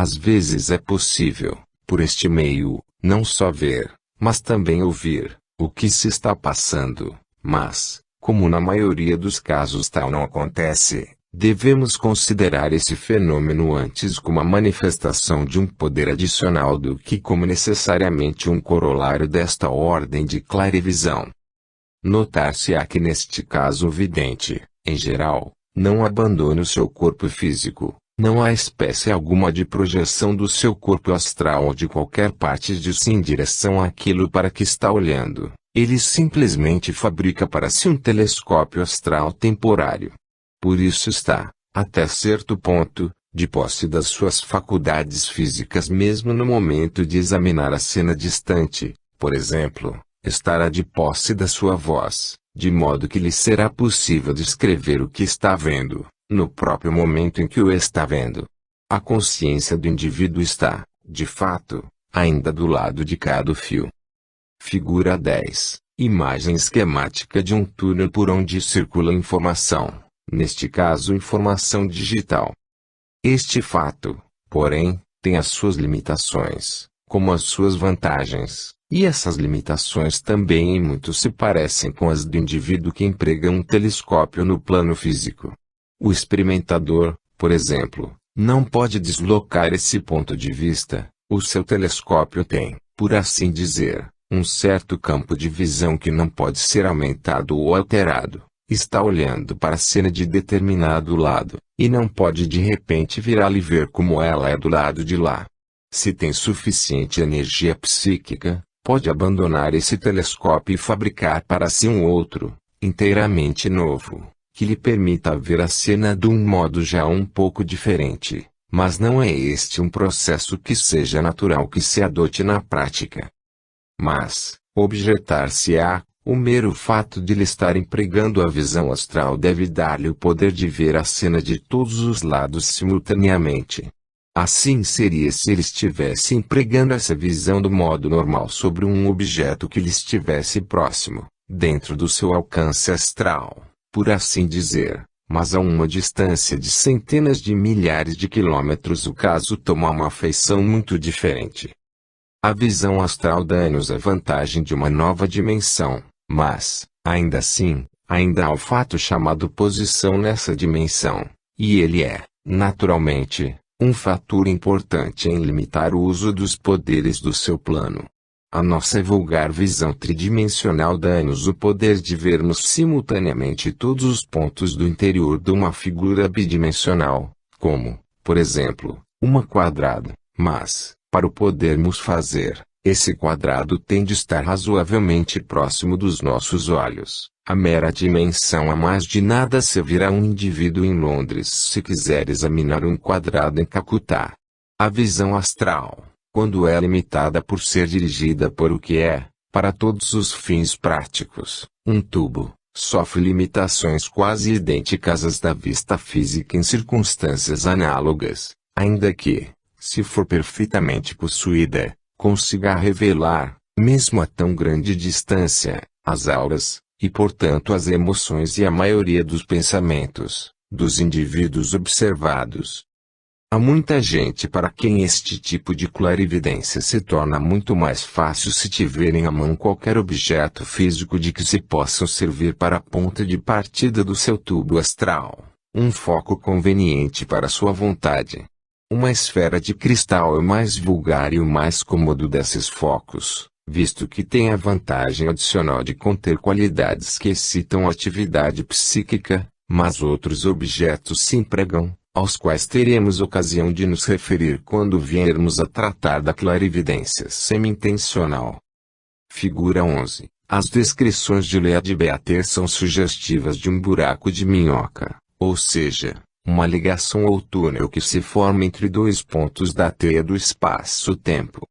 Às vezes é possível, por este meio, não só ver, mas também ouvir, o que se está passando, mas, como na maioria dos casos tal não acontece, devemos considerar esse fenômeno antes como a manifestação de um poder adicional do que como necessariamente um corolário desta ordem de clarivisão. Notar-se-á que neste caso o vidente, em geral, não abandona o seu corpo físico, não há espécie alguma de projeção do seu corpo astral ou de qualquer parte de si em direção àquilo para que está olhando, ele simplesmente fabrica para si um telescópio astral temporário. Por isso está, até certo ponto, de posse das suas faculdades físicas mesmo no momento de examinar a cena distante, por exemplo, estará de posse da sua voz, de modo que lhe será possível descrever o que está vendo, no próprio momento em que o está vendo. A consciência do indivíduo está, de fato, ainda do lado de cá do fio. Figura 10. Imagem esquemática de um túnel por onde circula informação, neste caso informação digital. Este fato, porém, tem as suas limitações, como as suas vantagens, e essas limitações também em muito se parecem com as do indivíduo que emprega um telescópio no plano físico. O experimentador, por exemplo, não pode deslocar esse ponto de vista. O seu telescópio tem, por assim dizer, um certo campo de visão que não pode ser aumentado ou alterado. Está olhando para a cena de determinado lado, e não pode de repente virá-la e ver como ela é do lado de lá. Se tem suficiente energia psíquica, pode abandonar esse telescópio e fabricar para si um outro, inteiramente novo, que lhe permita ver a cena de um modo já um pouco diferente, mas não é este um processo que seja natural que se adote na prática. Mas, objetar-se-á, o mero fato de ele estar empregando a visão astral deve dar-lhe o poder de ver a cena de todos os lados simultaneamente. Assim seria se ele estivesse empregando essa visão do modo normal sobre um objeto que lhe estivesse próximo, dentro do seu alcance astral, por assim dizer, mas a uma distância de centenas de milhares de quilômetros. O caso toma uma feição muito diferente. A visão astral dá-nos a vantagem de uma nova dimensão, mas, ainda assim, ainda há o fato chamado posição nessa dimensão, e ele é, naturalmente, um fator importante em limitar o uso dos poderes do seu plano. A nossa vulgar visão tridimensional dá-nos o poder de vermos simultaneamente todos os pontos do interior de uma figura bidimensional, como, por exemplo, uma quadrada, mas, para o podermos fazer, esse quadrado tem de estar razoavelmente próximo dos nossos olhos. A mera dimensão a mais de nada servirá a um indivíduo em Londres se quiser examinar um quadrado em Calcutá. A visão astral, quando é limitada por ser dirigida por o que é, para todos os fins práticos, um tubo, sofre limitações quase idênticas às da vista física em circunstâncias análogas, ainda que, se for perfeitamente possuída, consiga revelar, mesmo a tão grande distância, as auras, e portanto as emoções e a maioria dos pensamentos, dos indivíduos observados. Há muita gente para quem este tipo de clarividência se torna muito mais fácil se tiverem à mão qualquer objeto físico de que se possam servir para a ponta de partida do seu tubo astral, um foco conveniente para sua vontade. Uma esfera de cristal é o mais vulgar e o mais cômodo desses focos, visto que tem a vantagem adicional de conter qualidades que excitam a atividade psíquica, mas outros objetos se empregam, aos quais teremos ocasião de nos referir quando viermos a tratar da clarividência semi-intencional. Figura 11. As descrições de Lead Beater são sugestivas de um buraco de minhoca, ou seja, uma ligação ou túnel que se forma entre dois pontos da teia do espaço-tempo.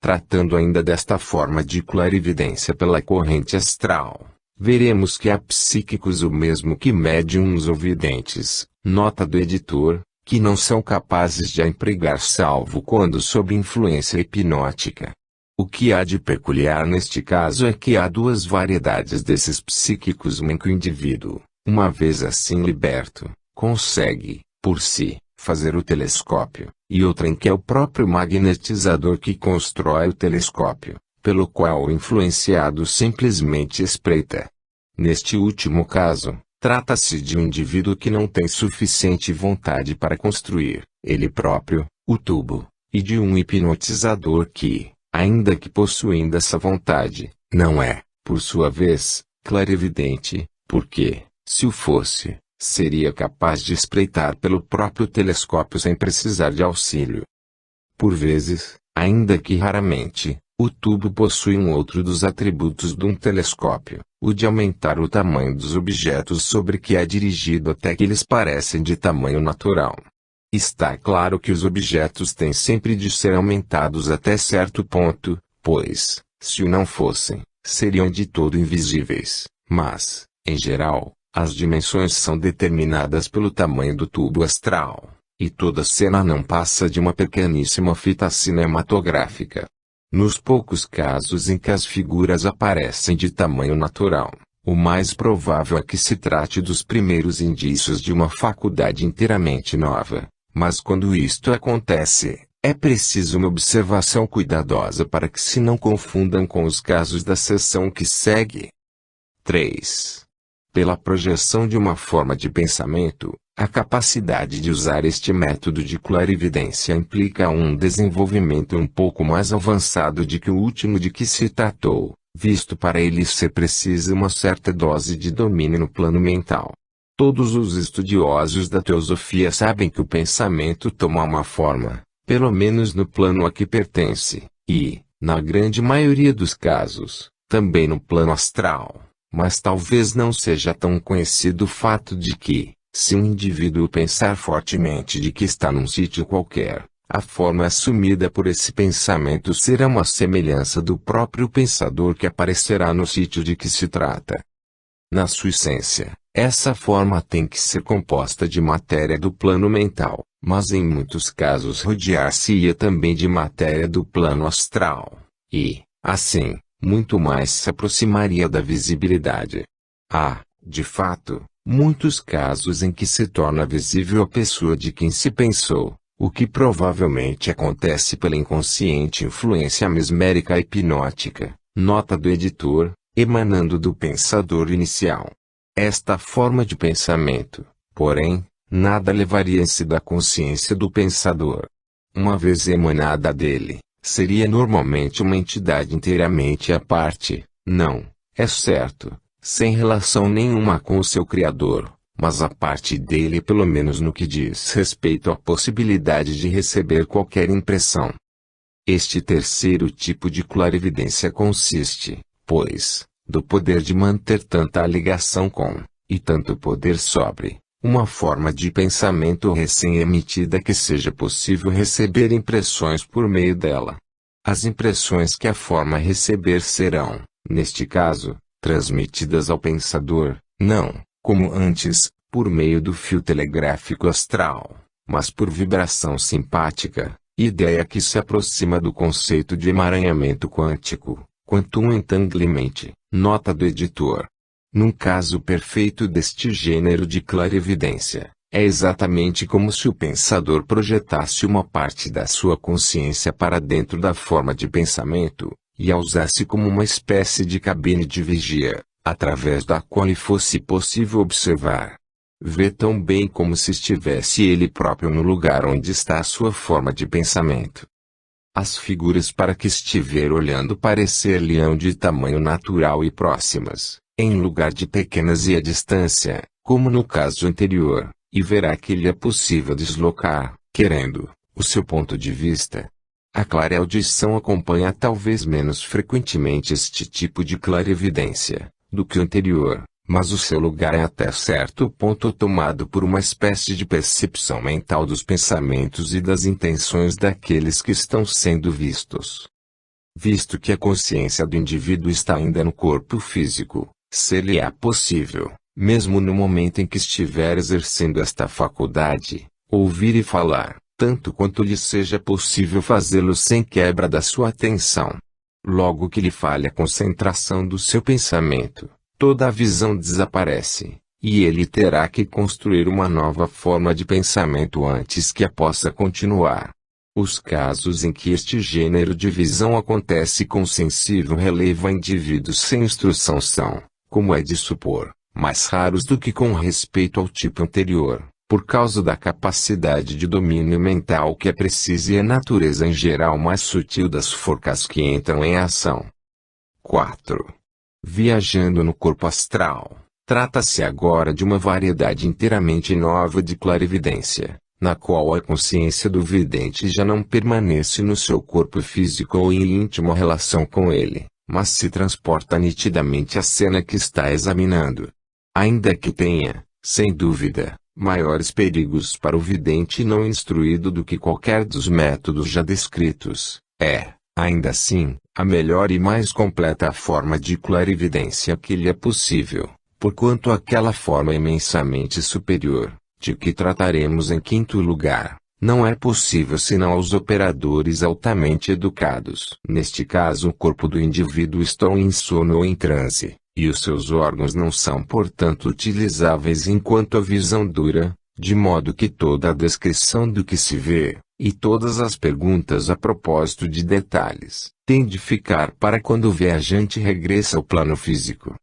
Tratando ainda desta forma de clarividência pela corrente astral, veremos que há psíquicos o mesmo que médiums ou videntes, nota do editor, que não são capazes de a empregar salvo quando sob influência hipnótica. O que há de peculiar neste caso é que há duas variedades desses psíquicos, uma em que o indivíduo, uma vez assim liberto, consegue, por si, fazer o telescópio, e outra em que é o próprio magnetizador que constrói o telescópio, pelo qual o influenciado simplesmente espreita. Neste último caso, trata-se de um indivíduo que não tem suficiente vontade para construir, ele próprio, o tubo, e de um hipnotizador que, ainda que possuindo essa vontade, não é, por sua vez, clarividente, porque, se o fosse, seria capaz de espreitar pelo próprio telescópio sem precisar de auxílio. Por vezes, ainda que raramente, o tubo possui um outro dos atributos de um telescópio, o de aumentar o tamanho dos objetos sobre que é dirigido até que eles parecem de tamanho natural. Está claro que os objetos têm sempre de ser aumentados até certo ponto, pois, se o não fossem, seriam de todo invisíveis, mas, em geral, as dimensões são determinadas pelo tamanho do tubo astral, e toda cena não passa de uma pequeníssima fita cinematográfica. Nos poucos casos em que as figuras aparecem de tamanho natural, o mais provável é que se trate dos primeiros indícios de uma faculdade inteiramente nova, mas quando isto acontece, é preciso uma observação cuidadosa para que se não confundam com os casos da seção que segue. 3. Pela projeção de uma forma de pensamento, a capacidade de usar este método de clarividência implica um desenvolvimento um pouco mais avançado de que o último de que se tratou, visto para ele ser precisa uma certa dose de domínio no plano mental. Todos os estudiosos da teosofia sabem que o pensamento toma uma forma, pelo menos no plano a que pertence, e, na grande maioria dos casos, também no plano astral, mas talvez não seja tão conhecido o fato de que, se um indivíduo pensar fortemente de que está num sítio qualquer, a forma assumida por esse pensamento será uma semelhança do próprio pensador que aparecerá no sítio de que se trata. Na sua essência, essa forma tem que ser composta de matéria do plano mental, mas em muitos casos rodear-se-ia também de matéria do plano astral, e, assim, muito mais se aproximaria da visibilidade. Há, de fato, muitos casos em que se torna visível a pessoa de quem se pensou, o que provavelmente acontece pela inconsciente influência mesmérica hipnótica, nota do editor, emanando do pensador inicial. Esta forma de pensamento, porém, nada levaria-se da consciência do pensador. Uma vez emanada dele, seria normalmente uma entidade inteiramente à parte, não, é certo, sem relação nenhuma com o seu criador, mas a parte dele pelo menos no que diz respeito à possibilidade de receber qualquer impressão. Este terceiro tipo de clarividência consiste, pois, do poder de manter tanta ligação com, e tanto poder sobre, uma forma de pensamento recém-emitida que seja possível receber impressões por meio dela. As impressões que a forma receber serão, neste caso, transmitidas ao pensador, não, como antes, por meio do fio telegráfico astral, mas por vibração simpática, ideia que se aproxima do conceito de emaranhamento quântico, quantum entanglement, nota do editor. Num caso perfeito deste gênero de clarividência, é exatamente como se o pensador projetasse uma parte da sua consciência para dentro da forma de pensamento, e a usasse como uma espécie de cabine de vigia, através da qual lhe fosse possível observar. Vê tão bem como se estivesse ele próprio no lugar onde está a sua forma de pensamento. As figuras para que estiver olhando parecer-lhe-ão de tamanho natural e próximas, em lugar de pequenas e à distância, como no caso anterior, e verá que lhe é possível deslocar, querendo, o seu ponto de vista. A clareaudição acompanha talvez menos frequentemente este tipo de clarividência, do que o anterior, mas o seu lugar é até certo ponto tomado por uma espécie de percepção mental dos pensamentos e das intenções daqueles que estão sendo vistos. Visto que a consciência do indivíduo está ainda no corpo físico, ser-lhe-á possível, mesmo no momento em que estiver exercendo esta faculdade, ouvir e falar, tanto quanto lhe seja possível fazê-lo sem quebra da sua atenção. Logo que lhe falhe a concentração do seu pensamento, toda a visão desaparece, e ele terá que construir uma nova forma de pensamento antes que a possa continuar. Os casos em que este gênero de visão acontece com sensível relevo a indivíduos sem instrução são, como é de supor, mais raros do que com respeito ao tipo anterior, por causa da capacidade de domínio mental que é precisa e a natureza em geral mais sutil das forcas que entram em ação. 4. Viajando no corpo astral. Trata-se agora de uma variedade inteiramente nova de clarividência, na qual a consciência do vidente já não permanece no seu corpo físico ou em íntima relação com ele, mas se transporta nitidamente à cena que está examinando. Ainda que tenha, sem dúvida, maiores perigos para o vidente não instruído do que qualquer dos métodos já descritos, ainda assim, a melhor e mais completa forma de clarividência que lhe é possível, porquanto aquela forma imensamente superior, de que trataremos em quinto lugar, não é possível senão aos operadores altamente educados. Neste caso, o corpo do indivíduo está em sono ou em transe, e os seus órgãos não são portanto utilizáveis enquanto a visão dura, de modo que toda a descrição do que se vê, e todas as perguntas a propósito de detalhes, têm de ficar para quando o viajante regressa ao plano físico.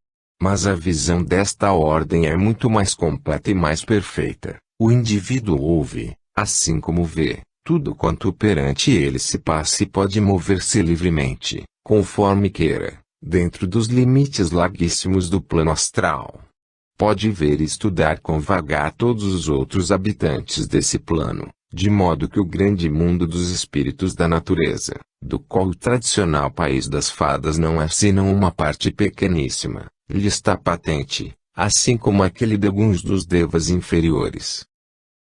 Mas a visão desta ordem é muito mais completa e mais perfeita. O indivíduo ouve, assim como vê, tudo quanto perante ele se passa e pode mover-se livremente, conforme queira, dentro dos limites larguíssimos do plano astral. Pode ver e estudar com vagar todos os outros habitantes desse plano, de modo que o grande mundo dos espíritos da natureza, do qual o tradicional país das fadas não é senão uma parte pequeníssima, lhe está patente, assim como aquele de alguns dos devas inferiores.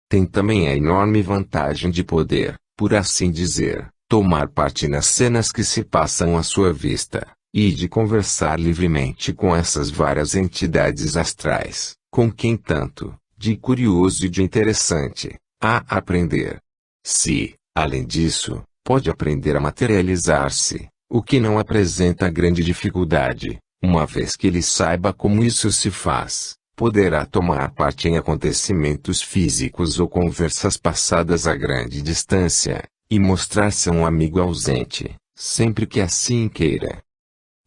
Tem também a enorme vantagem de poder, por assim dizer, tomar parte nas cenas que se passam à sua vista, e de conversar livremente com essas várias entidades astrais, com quem tanto, de curioso e de interessante, há a aprender. Se, além disso, pode aprender a materializar-se, o que não apresenta grande dificuldade, uma vez que ele saiba como isso se faz, poderá tomar parte em acontecimentos físicos ou conversas passadas a grande distância, e mostrar-se um amigo ausente, sempre que assim queira.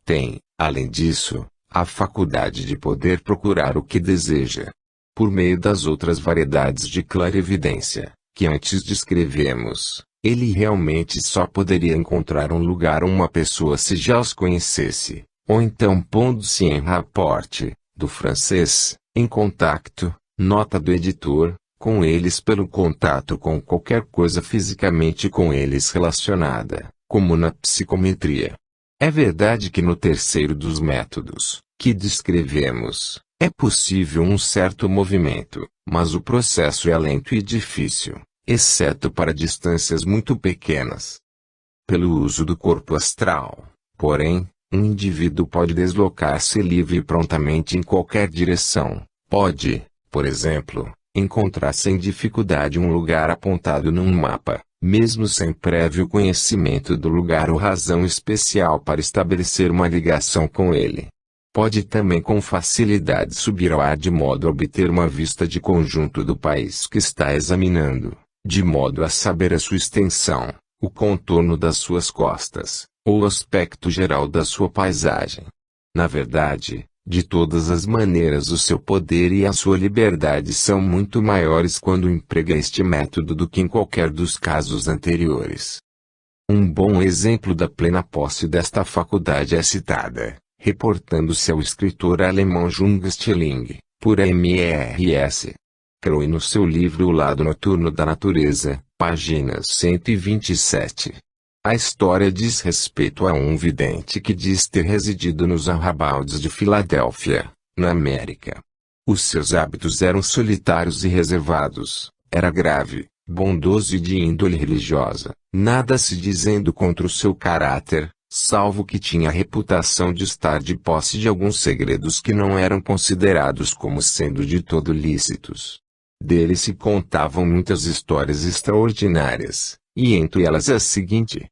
Tem, além disso, a faculdade de poder procurar o que deseja. Por meio das outras variedades de clarividência, que antes descrevemos, ele realmente só poderia encontrar um lugar ou uma pessoa se já os conhecesse, ou então pondo-se em rapport, do francês, em contacto, nota do editor, com eles pelo contato com qualquer coisa fisicamente com eles relacionada, como na psicometria. É verdade que no terceiro dos métodos, que descrevemos, é possível um certo movimento, mas o processo é lento e difícil, exceto para distâncias muito pequenas. Pelo uso do corpo astral, porém, um indivíduo pode deslocar-se livre e prontamente em qualquer direção. Pode, por exemplo, encontrar sem dificuldade um lugar apontado num mapa, mesmo sem prévio conhecimento do lugar ou razão especial para estabelecer uma ligação com ele. Pode também com facilidade subir ao ar de modo a obter uma vista de conjunto do país que está examinando, de modo a saber a sua extensão, o contorno das suas costas, ou o aspecto geral da sua paisagem. Na verdade, de todas as maneiras o seu poder e a sua liberdade são muito maiores quando emprega este método do que em qualquer dos casos anteriores. Um bom exemplo da plena posse desta faculdade é citada, reportando-se ao escritor alemão Jung Stilling, por M.R.S. Crowe no seu livro O Lado Noturno da Natureza, páginas 127. A história diz respeito a um vidente que diz ter residido nos arrabaldes de Filadélfia, na América. Os seus hábitos eram solitários e reservados, era grave, bondoso e de índole religiosa, nada se dizendo contra o seu caráter, salvo que tinha a reputação de estar de posse de alguns segredos que não eram considerados como sendo de todo lícitos. Dele se contavam muitas histórias extraordinárias, e entre elas a seguinte.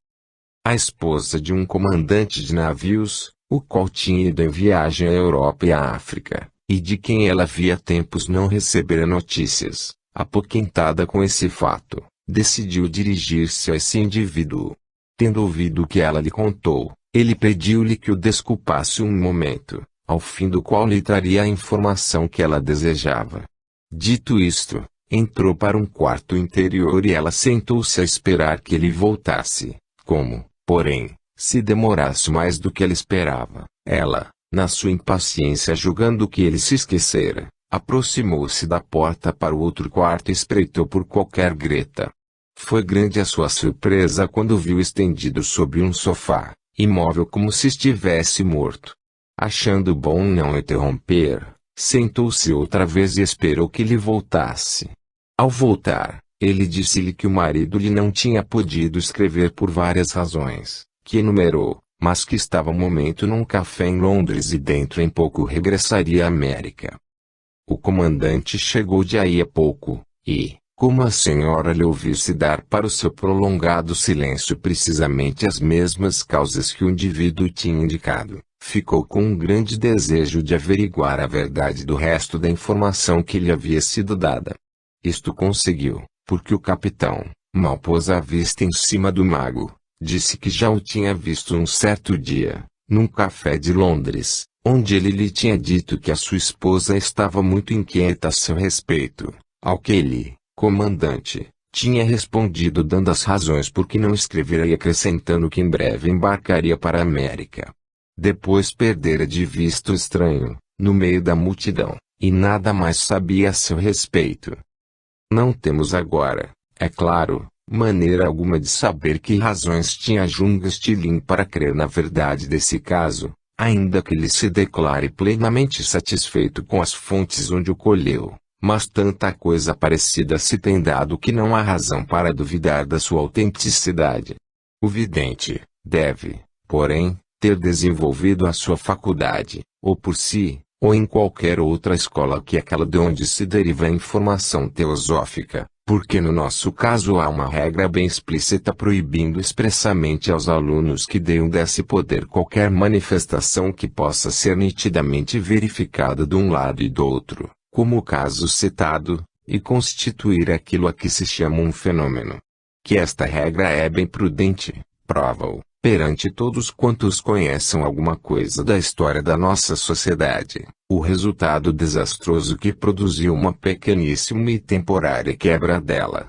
A esposa de um comandante de navios, o qual tinha ido em viagem à Europa e à África, e de quem ela havia tempos não recebera notícias, apoquentada com esse fato, decidiu dirigir-se a esse indivíduo. Tendo ouvido o que ela lhe contou, ele pediu-lhe que o desculpasse um momento, ao fim do qual lhe traria a informação que ela desejava. Dito isto, entrou para um quarto interior e ela sentou-se a esperar que ele voltasse. Como, porém, se demorasse mais do que ela esperava, ela, na sua impaciência julgando que ele se esquecera, aproximou-se da porta para o outro quarto e espreitou por qualquer greta. Foi grande a sua surpresa quando viu estendido sobre um sofá, imóvel como se estivesse morto. Achando bom não interromper, sentou-se outra vez e esperou que ele voltasse. Ao voltar, ele disse-lhe que o marido lhe não tinha podido escrever por várias razões, que enumerou, mas que estava um momento num café em Londres e dentro em pouco regressaria à América. O comandante chegou de aí a pouco, e, como a senhora lhe ouvisse dar para o seu prolongado silêncio precisamente as mesmas causas que o indivíduo tinha indicado, ficou com um grande desejo de averiguar a verdade do resto da informação que lhe havia sido dada. Isto conseguiu, porque o capitão, mal pôs a vista em cima do mago, disse que já o tinha visto um certo dia, num café de Londres, onde ele lhe tinha dito que a sua esposa estava muito inquieta a seu respeito, ao que ele, comandante, tinha respondido dando as razões por que não escrevera e acrescentando que em breve embarcaria para a América. Depois perdera de vista o estranho, no meio da multidão, e nada mais sabia a seu respeito. Não temos agora, é claro, maneira alguma de saber que razões tinha Jungas Tilin para crer na verdade desse caso, ainda que ele se declare plenamente satisfeito com as fontes onde o colheu, mas tanta coisa parecida se tem dado que não há razão para duvidar da sua autenticidade. O vidente deve, porém, ter desenvolvido a sua faculdade, ou por si, ou em qualquer outra escola que aquela de onde se deriva a informação teosófica, porque no nosso caso há uma regra bem explícita proibindo expressamente aos alunos que deem desse poder qualquer manifestação que possa ser nitidamente verificada de um lado e do outro, como o caso citado, e constituir aquilo a que se chama um fenômeno. Que esta regra é bem prudente, prova-o, perante todos quantos conheçam alguma coisa da história da nossa sociedade, o resultado desastroso que produziu uma pequeníssima e temporária quebra dela.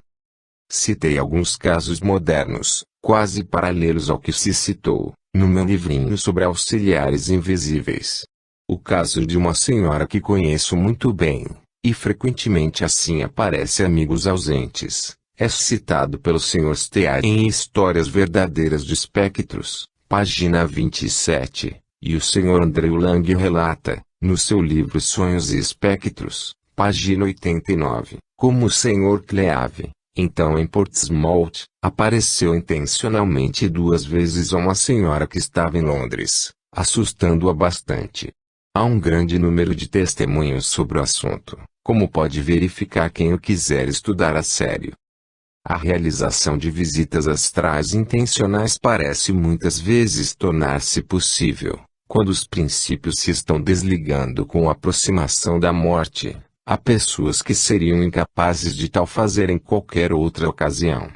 Citei alguns casos modernos, quase paralelos ao que se citou, no meu livrinho sobre auxiliares invisíveis. O caso de uma senhora que conheço muito bem, e frequentemente assim aparece amigos ausentes. É citado pelo Sr. Stead em Histórias Verdadeiras de Espectros, página 27, e o Sr. Andrew Lang relata, no seu livro Sonhos e Espectros, página 89, como o Sr. Cleave, então em Portsmouth, apareceu intencionalmente 2 vezes a uma senhora que estava em Londres, assustando-a bastante. Há um grande número de testemunhos sobre o assunto, como pode verificar quem o quiser estudar a sério. A realização de visitas astrais intencionais parece muitas vezes tornar-se possível, quando os princípios se estão desligando com a aproximação da morte, a pessoas que seriam incapazes de tal fazer em qualquer outra ocasião.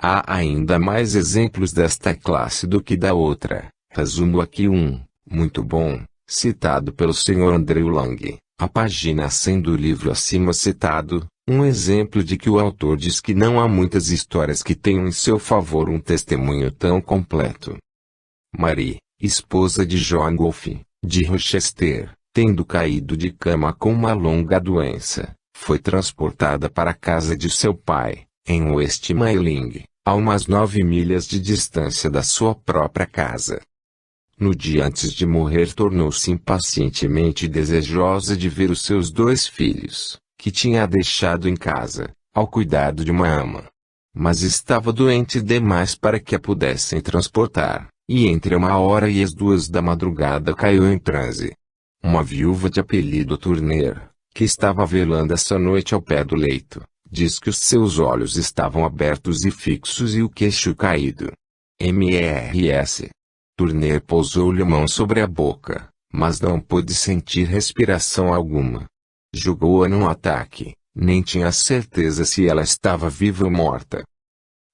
Há ainda mais exemplos desta classe do que da outra. Resumo aqui um, muito bom, citado pelo Sr. Andrew Lang, a página 100 do livro acima citado. Um exemplo de que o autor diz que não há muitas histórias que tenham em seu favor um testemunho tão completo. Marie, esposa de John Golfe, de Rochester, tendo caído de cama com uma longa doença, foi transportada para a casa de seu pai, em West Mailing, a umas 9 milhas de distância da sua própria casa. No dia antes de morrer tornou-se impacientemente desejosa de ver os seus 2 filhos, que tinha deixado em casa, ao cuidado de uma ama. Mas estava doente demais para que a pudessem transportar, e entre 1h e as 2 da madrugada caiu em transe. Uma viúva de apelido Turner, que estava velando essa noite ao pé do leito, diz que os seus olhos estavam abertos e fixos e o queixo caído. Mrs. Turner pousou-lhe a mão sobre a boca, mas não pôde sentir respiração alguma. Julgou-a num ataque, nem tinha certeza se ela estava viva ou morta.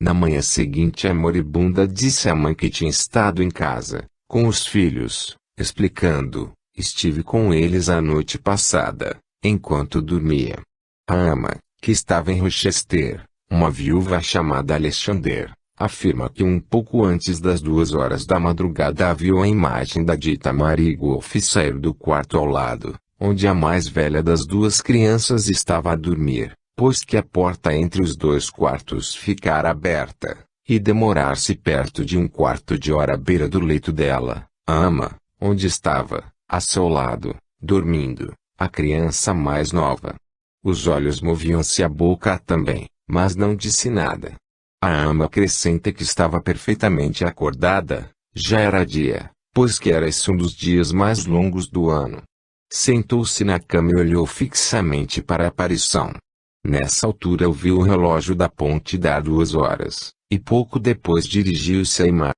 Na manhã seguinte a moribunda disse à mãe que tinha estado em casa, com os filhos, explicando, estive com eles a noite passada, enquanto dormia. A ama, que estava em Rochester, uma viúva chamada Alexander, afirma que um pouco antes das 2 horas da madrugada viu a imagem da dita Marie Golfe sair do quarto ao lado, onde a mais velha das 2 crianças estava a dormir, pois que a porta entre os 2 quartos ficara aberta, e demorar-se perto de 1/4 de hora à beira do leito dela, a ama, onde estava, a seu lado, dormindo, a criança mais nova. Os olhos moviam-se, a boca também, mas não disse nada. A ama acrescenta que estava perfeitamente acordada, Já era dia, pois que era esse um dos dias mais longos do ano. Sentou-se na cama e olhou fixamente para a aparição. Nessa altura ouviu o relógio da ponte dar 2 horas, e pouco depois dirigiu-se à imagem.